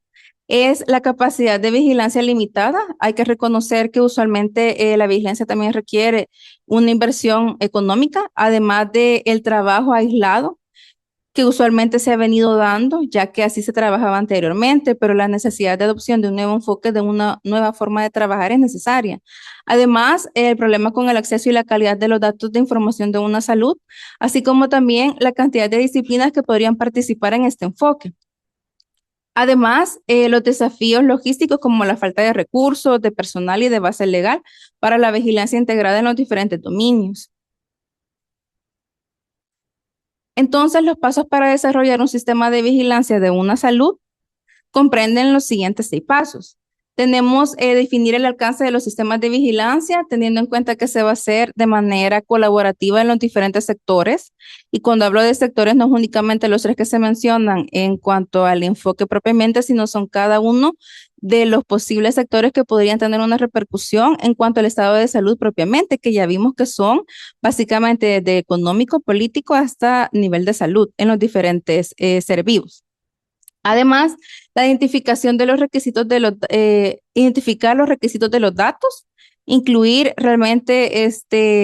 es la capacidad de vigilancia limitada. Hay que reconocer que usualmente la vigilancia también requiere una inversión económica, además del trabajo aislado que usualmente se ha venido dando, ya que así se trabajaba anteriormente, pero la necesidad de adopción de un nuevo enfoque, de una nueva forma de trabajar es necesaria. Además, el problema con el acceso y la calidad de los datos de información de una salud, así como también la cantidad de disciplinas que podrían participar en este enfoque. Además, los desafíos logísticos como la falta de recursos, de personal y de base legal para la vigilancia integrada en los diferentes dominios. Entonces, los pasos para desarrollar un sistema de vigilancia de una salud comprenden los siguientes 6 pasos. Tenemos definir el alcance de los sistemas de vigilancia, teniendo en cuenta que se va a hacer de manera colaborativa en los diferentes sectores. Y cuando hablo de sectores, no es únicamente los 3 que se mencionan en cuanto al enfoque propiamente, sino son cada uno de los posibles sectores que podrían tener una repercusión en cuanto al estado de salud propiamente, que ya vimos que son básicamente desde económico, político hasta nivel de salud en los diferentes seres vivos. Además, la identificación de los requisitos identificar los requisitos de los datos, incluir realmente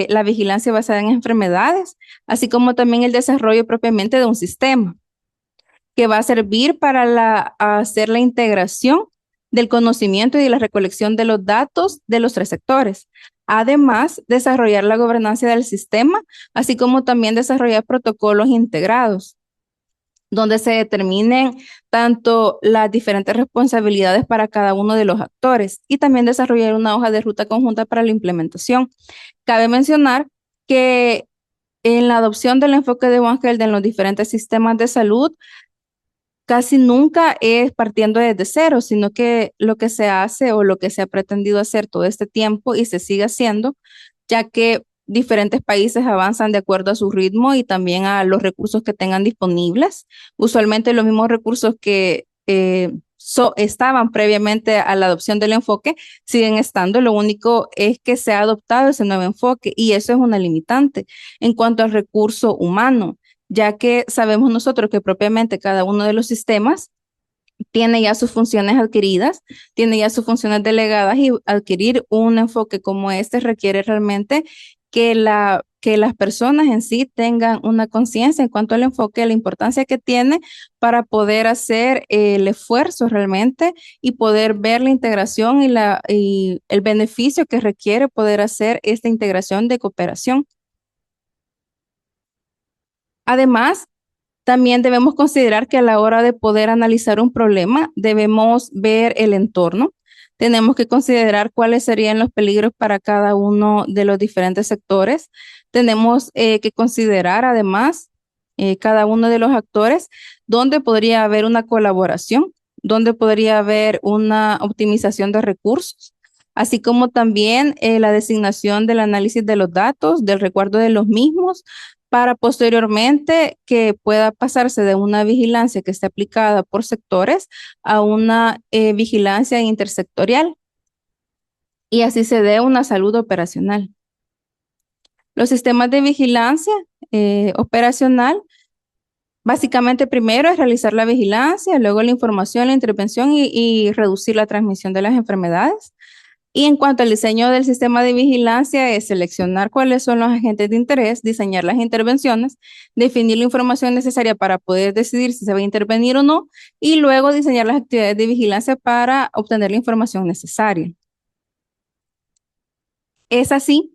la vigilancia basada en enfermedades, así como también el desarrollo propiamente de un sistema que va a servir para hacer la integración del conocimiento y de la recolección de los datos de los 3 sectores. Además, desarrollar la gobernanza del sistema, así como también desarrollar protocolos integrados donde se determinen tanto las diferentes responsabilidades para cada uno de los actores y también desarrollar una hoja de ruta conjunta para la implementación. Cabe mencionar que en la adopción del enfoque de One Health en los diferentes sistemas de salud, casi nunca es partiendo desde cero, sino que lo que se hace o lo que se ha pretendido hacer todo este tiempo y se sigue haciendo, ya que diferentes países avanzan de acuerdo a su ritmo y también a los recursos que tengan disponibles. Usualmente los mismos recursos que estaban previamente a la adopción del enfoque siguen estando. Lo único es que se ha adoptado ese nuevo enfoque y eso es una limitante en cuanto al recurso humano, ya que sabemos nosotros que propiamente cada uno de los sistemas tiene ya sus funciones adquiridas, tiene ya sus funciones delegadas y adquirir un enfoque como este requiere realmente que las personas en sí tengan una conciencia en cuanto al enfoque, la importancia que tiene para poder hacer el esfuerzo realmente y poder ver la integración y el beneficio que requiere poder hacer esta integración de cooperación. Además, también debemos considerar que a la hora de poder analizar un problema, debemos ver el entorno. Tenemos que considerar cuáles serían los peligros para cada uno de los diferentes sectores. Tenemos que considerar además cada uno de los actores, dónde podría haber una colaboración, dónde podría haber una optimización de recursos, así como también la designación del análisis de los datos, del recuerdo de los mismos, para posteriormente que pueda pasarse de una vigilancia que esté aplicada por sectores a una vigilancia intersectorial y así se dé una salud operacional. Los sistemas de vigilancia operacional, básicamente primero es realizar la vigilancia, luego la información, la intervención y reducir la transmisión de las enfermedades. Y en cuanto al diseño del sistema de vigilancia, es seleccionar cuáles son los agentes de interés, diseñar las intervenciones, definir la información necesaria para poder decidir si se va a intervenir o no, y luego diseñar las actividades de vigilancia para obtener la información necesaria. Es así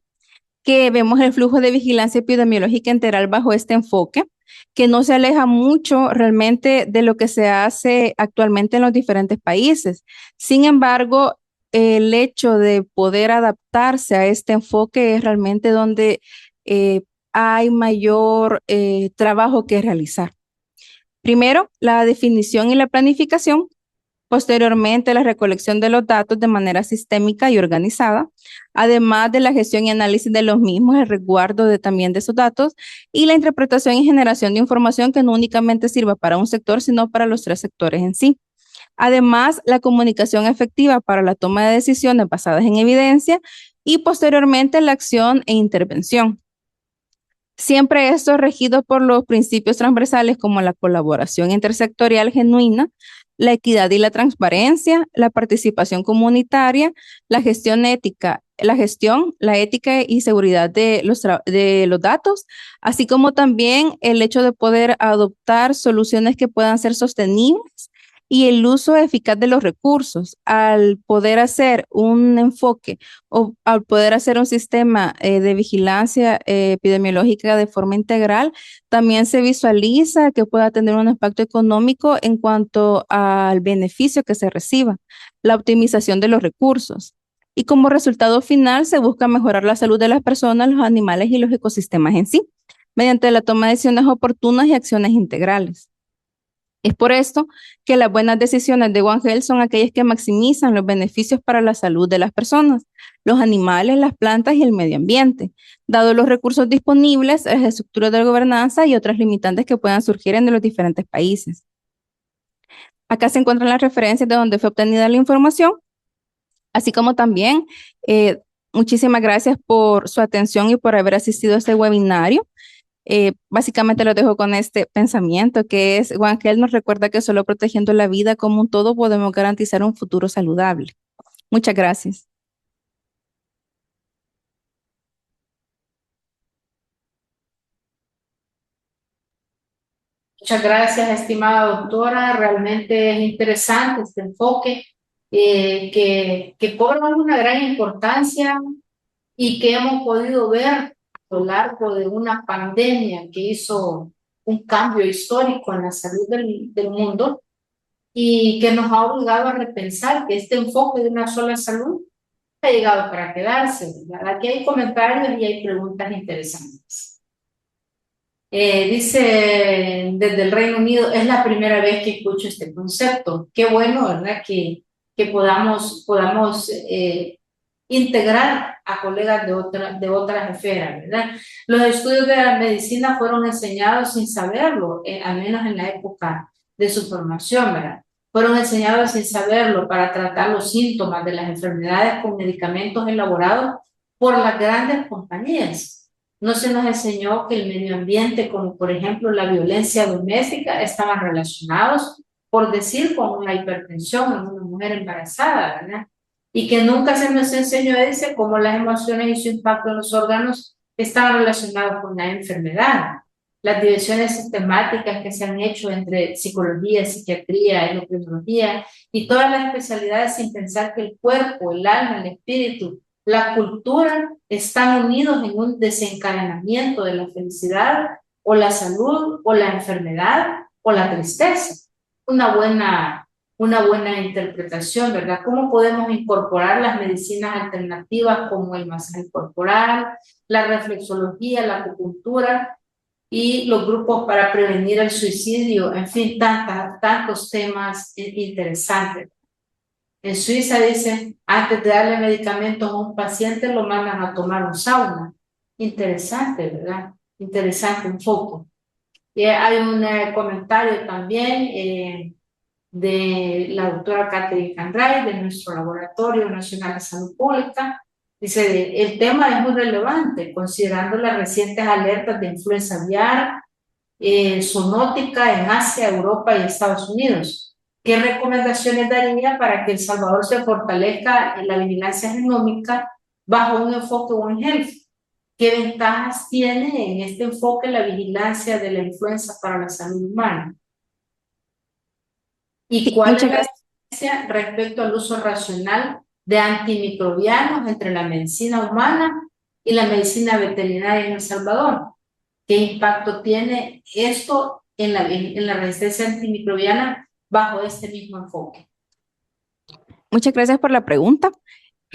que vemos el flujo de vigilancia epidemiológica integral bajo este enfoque, que no se aleja mucho realmente de lo que se hace actualmente en los diferentes países. Sin embargo, el hecho de poder adaptarse a este enfoque es realmente donde hay mayor trabajo que realizar. Primero, la definición y la planificación. Posteriormente, la recolección de los datos de manera sistémica y organizada, además de la gestión y análisis de los mismos, el resguardo también de esos datos y la interpretación y generación de información que no únicamente sirva para un sector, sino para los 3 sectores en sí. Además, la comunicación efectiva para la toma de decisiones basadas en evidencia y posteriormente la acción e intervención. Siempre esto es regido por los principios transversales como la colaboración intersectorial genuina, la equidad y la transparencia, la participación comunitaria, la gestión ética, la ética y seguridad de de los datos, así como también el hecho de poder adoptar soluciones que puedan ser sostenibles y el uso eficaz de los recursos. Al poder hacer un enfoque o al poder hacer un sistema de vigilancia epidemiológica de forma integral, también se visualiza que pueda tener un impacto económico en cuanto al beneficio que se reciba, la optimización de los recursos. Y como resultado final se busca mejorar la salud de las personas, los animales y los ecosistemas en sí, mediante la toma de decisiones oportunas y acciones integrales. Es por esto que las buenas decisiones de One Health son aquellas que maximizan los beneficios para la salud de las personas, los animales, las plantas y el medio ambiente, dado los recursos disponibles, las estructuras de gobernanza y otras limitantes que puedan surgir en los diferentes países. Acá se encuentran las referencias de donde fue obtenida la información, así como también muchísimas gracias por su atención y por haber asistido a este webinario. Básicamente lo dejo con este pensamiento que es, One Health nos recuerda que solo protegiendo la vida como un todo podemos garantizar un futuro saludable. Muchas gracias. Muchas gracias, estimada doctora. Realmente es interesante este enfoque que cobra una gran importancia y que hemos podido ver a lo largo de una pandemia que hizo un cambio histórico en la salud del mundo y que nos ha obligado a repensar que este enfoque de una sola salud ha llegado para quedarse, ¿verdad? Aquí hay comentarios y hay preguntas interesantes. Dice desde el Reino Unido, es la primera vez que escucho este concepto. Qué bueno, ¿verdad? Que podamos integrar a colegas de otras esferas, ¿verdad? Los estudios de la medicina fueron enseñados sin saberlo, al menos en la época de su formación, ¿verdad? Fueron enseñados sin saberlo para tratar los síntomas de las enfermedades con medicamentos elaborados por las grandes compañías. No se nos enseñó que el medio ambiente, como por ejemplo la violencia doméstica, estaban relacionados, por decir, con la hipertensión en una mujer embarazada, ¿verdad? Y que nunca se nos enseñó, dice, cómo las emociones y su impacto en los órganos estaban relacionados con la enfermedad. Las divisiones sistemáticas que se han hecho entre psicología, psiquiatría, endocrinología y todas las especialidades sin pensar que el cuerpo, el alma, el espíritu, la cultura están unidos en un desencadenamiento de la felicidad o la salud o la enfermedad o la tristeza. Una buena interpretación, ¿verdad? ¿Cómo podemos incorporar las medicinas alternativas como el masaje corporal, la reflexología, la acupuntura y los grupos para prevenir el suicidio? En fin, tantos temas interesantes. En Suiza dicen, antes de darle medicamentos a un paciente lo mandan a tomar un sauna. Interesante, ¿verdad? Interesante un poco. Y hay un comentario también de la doctora Catherine Candray, de nuestro Laboratorio Nacional de Salud Pública. Dice, el tema es muy relevante, considerando las recientes alertas de influenza aviar, zoonótica en Asia, Europa y Estados Unidos. ¿Qué recomendaciones daría para que El Salvador se fortalezca en la vigilancia genómica bajo un enfoque One Health? ¿Qué ventajas tiene en este enfoque la vigilancia de la influenza para la salud humana? ¿Y cuál es la diferencia respecto al uso racional de antimicrobianos entre la medicina humana y la medicina veterinaria en El Salvador? ¿Qué impacto tiene esto en la resistencia antimicrobiana bajo este mismo enfoque? Muchas gracias por la pregunta.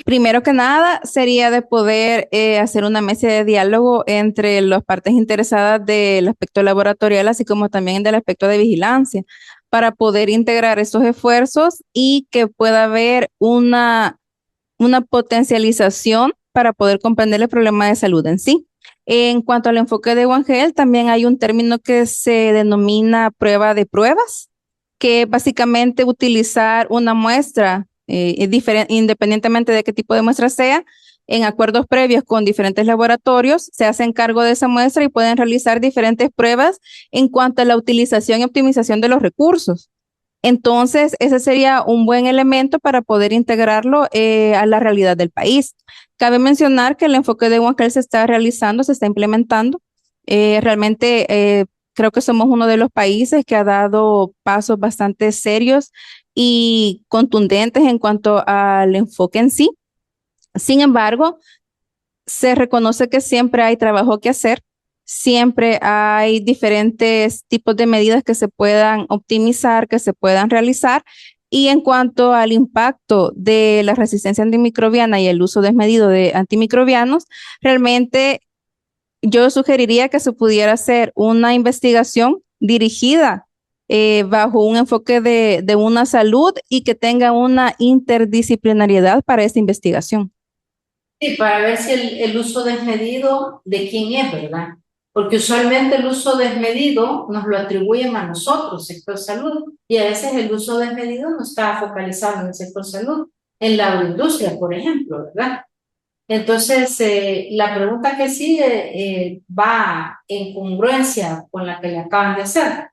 Primero que nada, sería de poder hacer una mesa de diálogo entre las partes interesadas del aspecto laboratorial, así como también del aspecto de vigilancia, para poder integrar estos esfuerzos y que pueda haber una potencialización para poder comprender el problema de salud en sí. En cuanto al enfoque de One Health, también hay un término que se denomina prueba de pruebas, que es básicamente utilizar una muestra, independientemente de qué tipo de muestra sea, en acuerdos previos con diferentes laboratorios, se hacen cargo de esa muestra y pueden realizar diferentes pruebas en cuanto a la utilización y optimización de los recursos. Entonces, ese sería un buen elemento para poder integrarlo a la realidad del país. Cabe mencionar que el enfoque de One Health se está realizando, se está implementando. Realmente creo que somos uno de los países que ha dado pasos bastante serios y contundentes en cuanto al enfoque en sí. Sin embargo, se reconoce que siempre hay trabajo que hacer, siempre hay diferentes tipos de medidas que se puedan optimizar, que se puedan realizar. Y en cuanto al impacto de la resistencia antimicrobiana y el uso desmedido de antimicrobianos, realmente yo sugeriría que se pudiera hacer una investigación dirigida bajo un enfoque de una salud y que tenga una interdisciplinariedad para esta investigación. Sí, para ver si el uso desmedido de quién es, ¿verdad? Porque usualmente el uso desmedido nos lo atribuyen a nosotros, sector salud, y a veces el uso desmedido no está focalizado en el sector salud, en la agroindustria, por ejemplo, ¿verdad? Entonces, la pregunta que sigue va en congruencia con la que le acaban de hacer.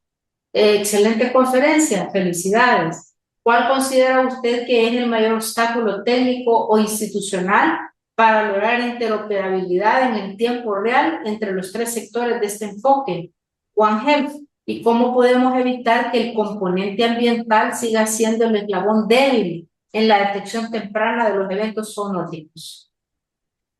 Excelente conferencia, felicidades. ¿Cuál considera usted que es el mayor obstáculo técnico o institucional para lograr interoperabilidad en el tiempo real entre los tres sectores de este enfoque, One Health? ¿Y cómo podemos evitar que el componente ambiental siga siendo el eslabón débil en la detección temprana de los eventos zoonóticos?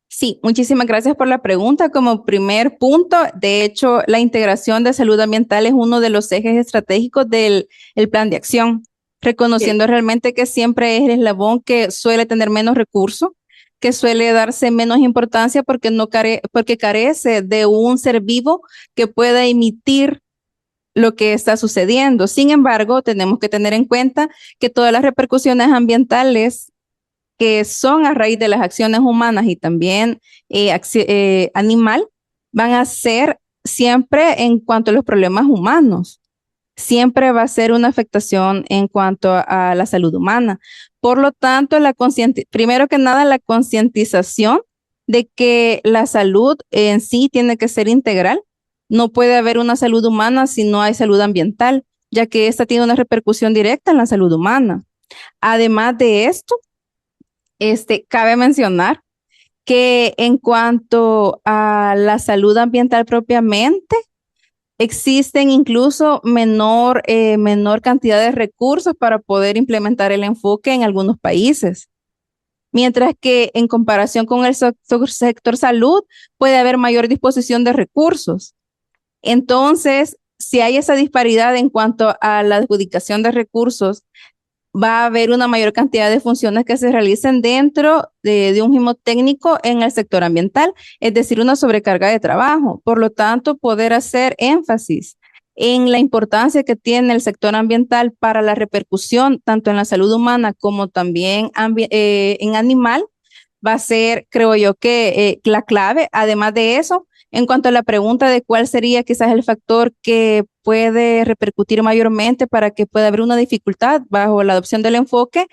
Sí, muchísimas gracias por la pregunta. Como primer punto, de hecho, la integración de salud ambiental es uno de los ejes estratégicos del el plan de acción, reconociendo realmente que siempre es el eslabón que suele tener menos recursos, que suele darse menos importancia porque, porque carece de un ser vivo que pueda emitir lo que está sucediendo. Sin embargo, tenemos que tener en cuenta que todas las repercusiones ambientales que son a raíz de las acciones humanas y también animal, van a ser siempre en cuanto a los problemas humanos. Siempre va a ser una afectación en cuanto a la salud humana. Por lo tanto, primero que nada, la concientización de que la salud en sí tiene que ser integral. No puede haber una salud humana si no hay salud ambiental, ya que esta tiene una repercusión directa en la salud humana. Además de esto, cabe mencionar que en cuanto a la salud ambiental propiamente, existen incluso menor cantidad de recursos para poder implementar el enfoque en algunos países. Mientras que en comparación con el sector salud, puede haber mayor disposición de recursos. Entonces, si hay esa disparidad en cuanto a la adjudicación de recursos, va a haber una mayor cantidad de funciones que se realicen dentro de un mismo técnico en el sector ambiental, es decir, una sobrecarga de trabajo. Por lo tanto, poder hacer énfasis en la importancia que tiene el sector ambiental para la repercusión tanto en la salud humana como también en animal va a ser, creo yo, que la clave. Además de eso, en cuanto a la pregunta de cuál sería quizás el factor que puede repercutir mayormente para que pueda haber una dificultad bajo la adopción del enfoque,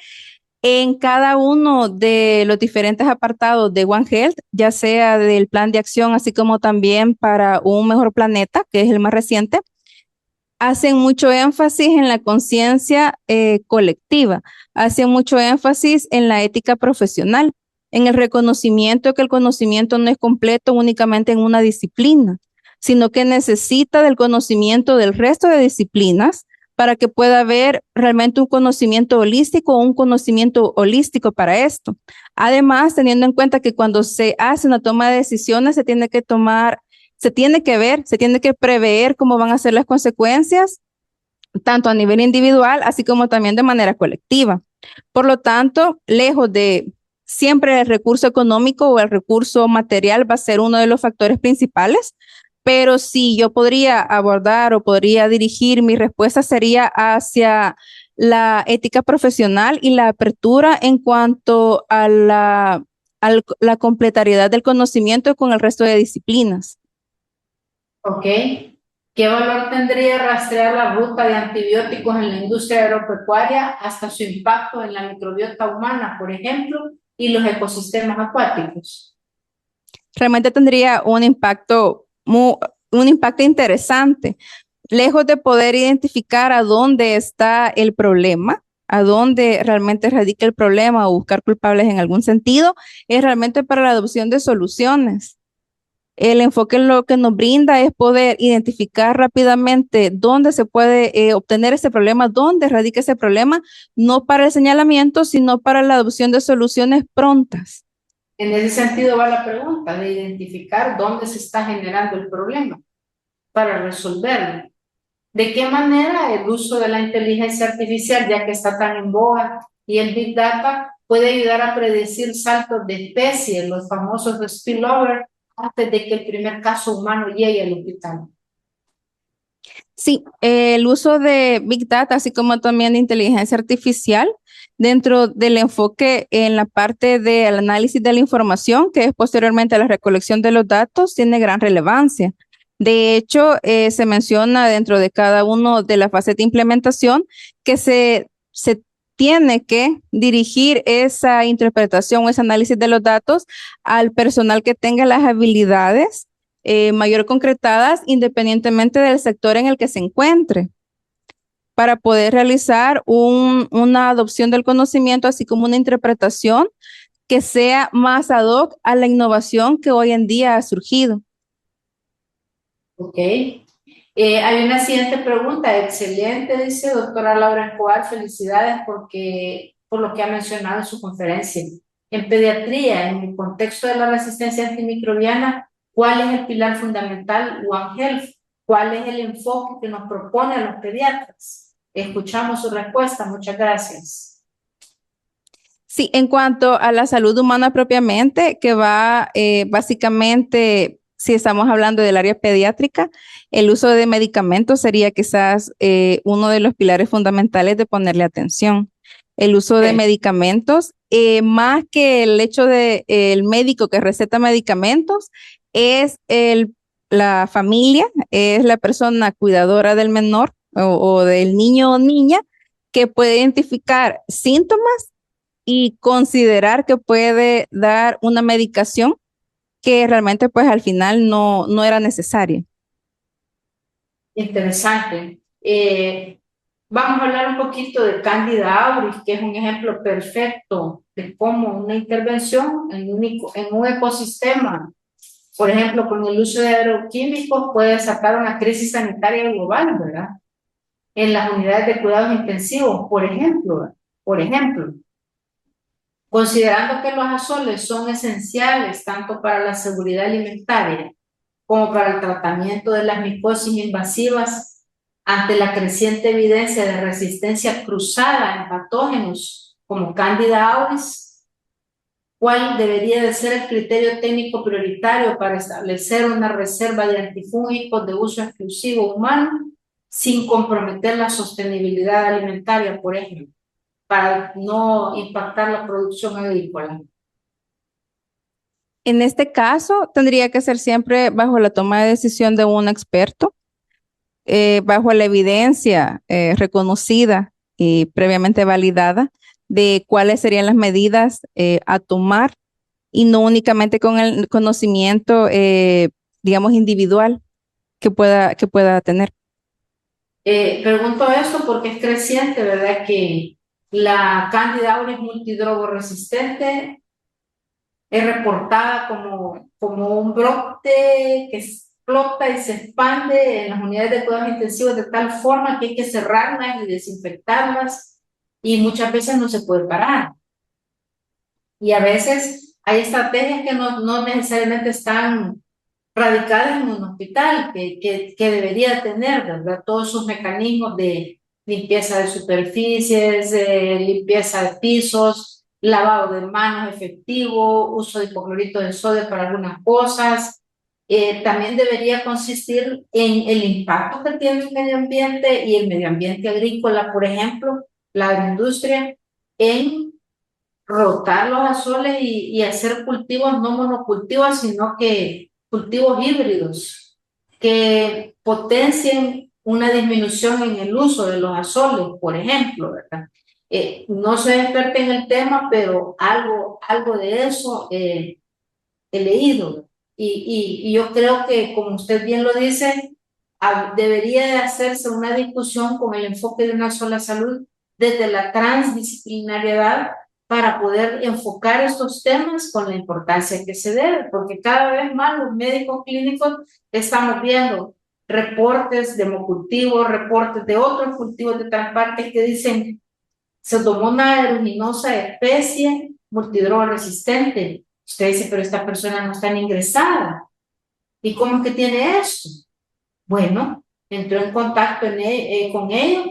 en cada uno de los diferentes apartados de One Health, ya sea del plan de acción, así como también para un mejor planeta, que es el más reciente, hacen mucho énfasis en la conciencia colectiva, hacen mucho énfasis en la ética profesional, en el reconocimiento que el conocimiento no es completo únicamente en una disciplina, sino que necesita del conocimiento del resto de disciplinas para que pueda haber realmente un conocimiento holístico o un conocimiento holístico para esto. Además, teniendo en cuenta que cuando se hace una toma de decisiones, se tiene que tomar, se tiene que ver, se tiene que prever cómo van a ser las consecuencias, tanto a nivel individual, así como también de manera colectiva. Por lo tanto, lejos de siempre el recurso económico o el recurso material va a ser uno de los factores principales, pero sí yo podría abordar o podría dirigir mi respuesta sería hacia la ética profesional y la apertura en cuanto a la completariedad del conocimiento con el resto de disciplinas. Ok. ¿Qué valor tendría rastrear la ruta de antibióticos en la industria agropecuaria hasta su impacto en la microbiota humana, por ejemplo, y los ecosistemas acuáticos. Realmente tendría un impacto interesante. Lejos de poder identificar a dónde está el problema, a dónde realmente radica el problema o buscar culpables en algún sentido, es realmente para la adopción de soluciones. El enfoque lo que nos brinda es poder identificar rápidamente dónde se puede obtener ese problema, dónde radica ese problema, no para el señalamiento, sino para la adopción de soluciones prontas. En ese sentido va la pregunta de identificar dónde se está generando el problema para resolverlo. ¿De qué manera el uso de la inteligencia artificial, ya que está tan en boga, y el Big Data puede ayudar a predecir saltos de especies, los famosos spillover, antes de que el primer caso humano llegue al hospital? Sí, el uso de Big Data, así como también de inteligencia artificial, dentro del enfoque en la parte del análisis de la información, que es posteriormente a la recolección de los datos, tiene gran relevancia. De hecho, se menciona dentro de cada uno de las fases de implementación que se tiene que dirigir esa interpretación o ese análisis de los datos al personal que tenga las habilidades mayor concretadas independientemente del sector en el que se encuentre, para poder realizar una adopción del conocimiento, así como una interpretación que sea más ad hoc a la innovación que hoy en día ha surgido. Ok. Hay una siguiente pregunta. Excelente, dice doctora Laura Escobar. Felicidades por lo que ha mencionado en su conferencia. En pediatría, en el contexto de la resistencia antimicrobiana, ¿cuál es el pilar fundamental One Health? ¿Cuál es el enfoque que nos propone a los pediatras? Escuchamos su respuesta. Muchas gracias. Sí, en cuanto a la salud humana propiamente, que va básicamente, si estamos hablando del área pediátrica, el uso de medicamentos sería quizás uno de los pilares fundamentales de ponerle atención. El uso de medicamentos, más que el hecho de el médico que receta medicamentos, es la familia, es la persona cuidadora del menor o del niño o niña que puede identificar síntomas y considerar que puede dar una medicación que realmente pues al final no era necesaria. Interesante. Vamos a hablar un poquito de Candida auris, que es un ejemplo perfecto de cómo una intervención en un ecosistema, por ejemplo, con el uso de agroquímicos, puede sacar una crisis sanitaria global, ¿verdad? En las unidades de cuidados intensivos, por ejemplo, ¿verdad? Por ejemplo, considerando que los azoles son esenciales tanto para la seguridad alimentaria como para el tratamiento de las micosis invasivas, ante la creciente evidencia de resistencia cruzada en patógenos como Candida auris, ¿cuál debería de ser el criterio técnico prioritario para establecer una reserva de antifúngicos de uso exclusivo humano sin comprometer la sostenibilidad alimentaria, por ejemplo, para no impactar la producción agrícola? En este caso, tendría que ser siempre bajo la toma de decisión de un experto, bajo la evidencia reconocida y previamente validada de cuáles serían las medidas a tomar y no únicamente con el conocimiento, digamos, individual que pueda tener. Pregunto esto porque es creciente, ¿verdad? Que la Candida auris multidrogo resistente es reportada como un brote que explota y se expande en las unidades de cuidados intensivos de tal forma que hay que cerrarlas y desinfectarlas, y muchas veces no se puede parar. Y a veces hay estrategias que no necesariamente están radicadas en un hospital, que debería tener, ¿verdad? Todos sus mecanismos de limpieza de superficies, limpieza de pisos, lavado de manos efectivo, uso de hipoclorito de sodio para algunas cosas. También debería consistir en el impacto que tiene el medio ambiente y el medio ambiente agrícola, por ejemplo, la agroindustria, en rotar los azoles y hacer cultivos no monocultivos, sino que cultivos híbridos que potencien una disminución en el uso de los azoles, por ejemplo, ¿verdad? No soy experta en el tema, pero algo de eso he leído. Y yo creo que, como usted bien lo dice, debería de hacerse una discusión con el enfoque de una sola salud desde la transdisciplinariedad para poder enfocar estos temas con la importancia que se debe, porque cada vez más los médicos clínicos estamos viendo reportes de hemocultivos, reportes de otros cultivos de tal parte que dicen se tomó una aeruginosa especie multidroga resistente. Usted dice, pero esta persona no está ni ingresada. ¿Y cómo es que tiene esto? Bueno, entró en contacto con ellos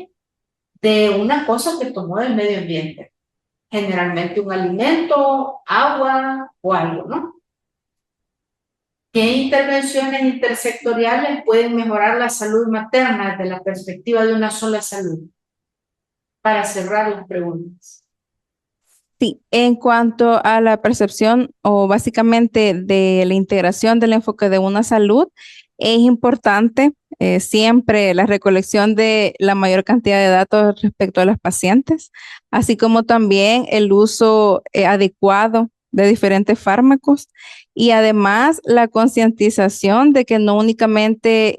de una cosa que tomó del medio ambiente. Generalmente un alimento, agua o algo, ¿no? ¿Qué intervenciones intersectoriales pueden mejorar la salud materna desde la perspectiva de una sola salud? Para cerrar las preguntas. Sí, en cuanto a la percepción o básicamente de la integración del enfoque de una salud, es importante siempre la recolección de la mayor cantidad de datos respecto a los pacientes, así como también el uso adecuado de diferentes fármacos y además la concientización de que no únicamente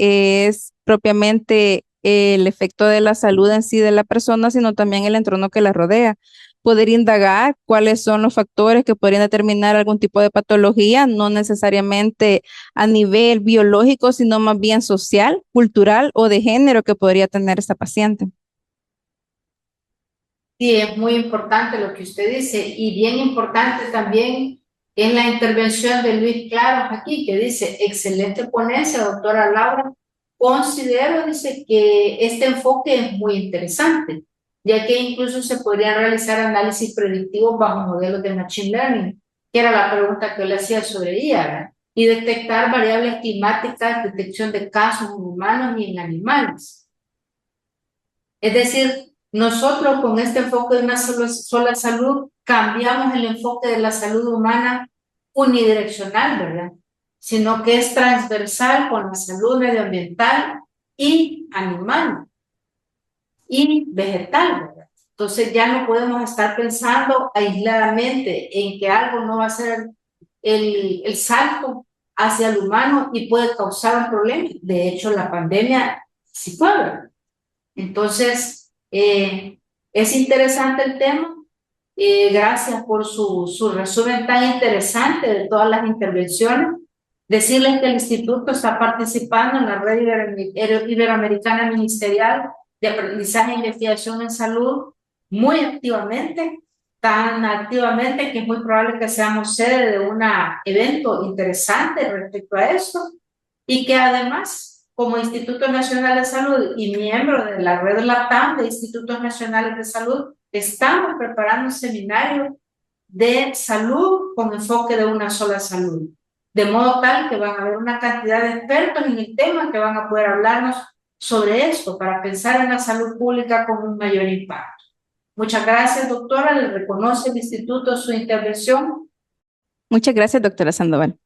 es propiamente el efecto de la salud en sí de la persona, sino también el entorno que la rodea, poder indagar cuáles son los factores que podrían determinar algún tipo de patología, no necesariamente a nivel biológico, sino más bien social, cultural o de género que podría tener esta paciente. Sí, es muy importante lo que usted dice y bien importante también es la intervención de Luis Claros aquí, que dice, excelente ponencia, doctora Laura. Considero, dice, que este enfoque es muy interesante, ya que incluso se podrían realizar análisis predictivos bajo modelos de Machine Learning, que era la pregunta que le hacía sobre IA, ¿verdad? Y detectar variables climáticas, detección de casos en humanos y en animales. Es decir, nosotros con este enfoque de una sola salud cambiamos el enfoque de la salud humana unidireccional, ¿verdad? Sino que es transversal con la salud medioambiental y animal y vegetal, ¿verdad? Entonces ya no podemos estar pensando aisladamente en que algo no va a ser el salto hacia el humano y puede causar un problema. De hecho, la pandemia sí fue, ¿verdad? Entonces, es interesante el tema. Gracias por su resumen tan interesante de todas las intervenciones. Decirles que el instituto está participando en la red iberoamericana ministerial de aprendizaje e investigación en salud muy activamente, tan activamente que es muy probable que seamos sede de un evento interesante respecto a esto y que además, como Instituto Nacional de Salud y miembro de la red LATAM de Institutos Nacionales de Salud, estamos preparando un seminario de salud con enfoque de una sola salud. De modo tal que van a haber una cantidad de expertos en el tema que van a poder hablarnos sobre esto para pensar en la salud pública con un mayor impacto. Muchas gracias, doctora. Le reconoce el instituto su intervención. Muchas gracias, doctora Sandoval.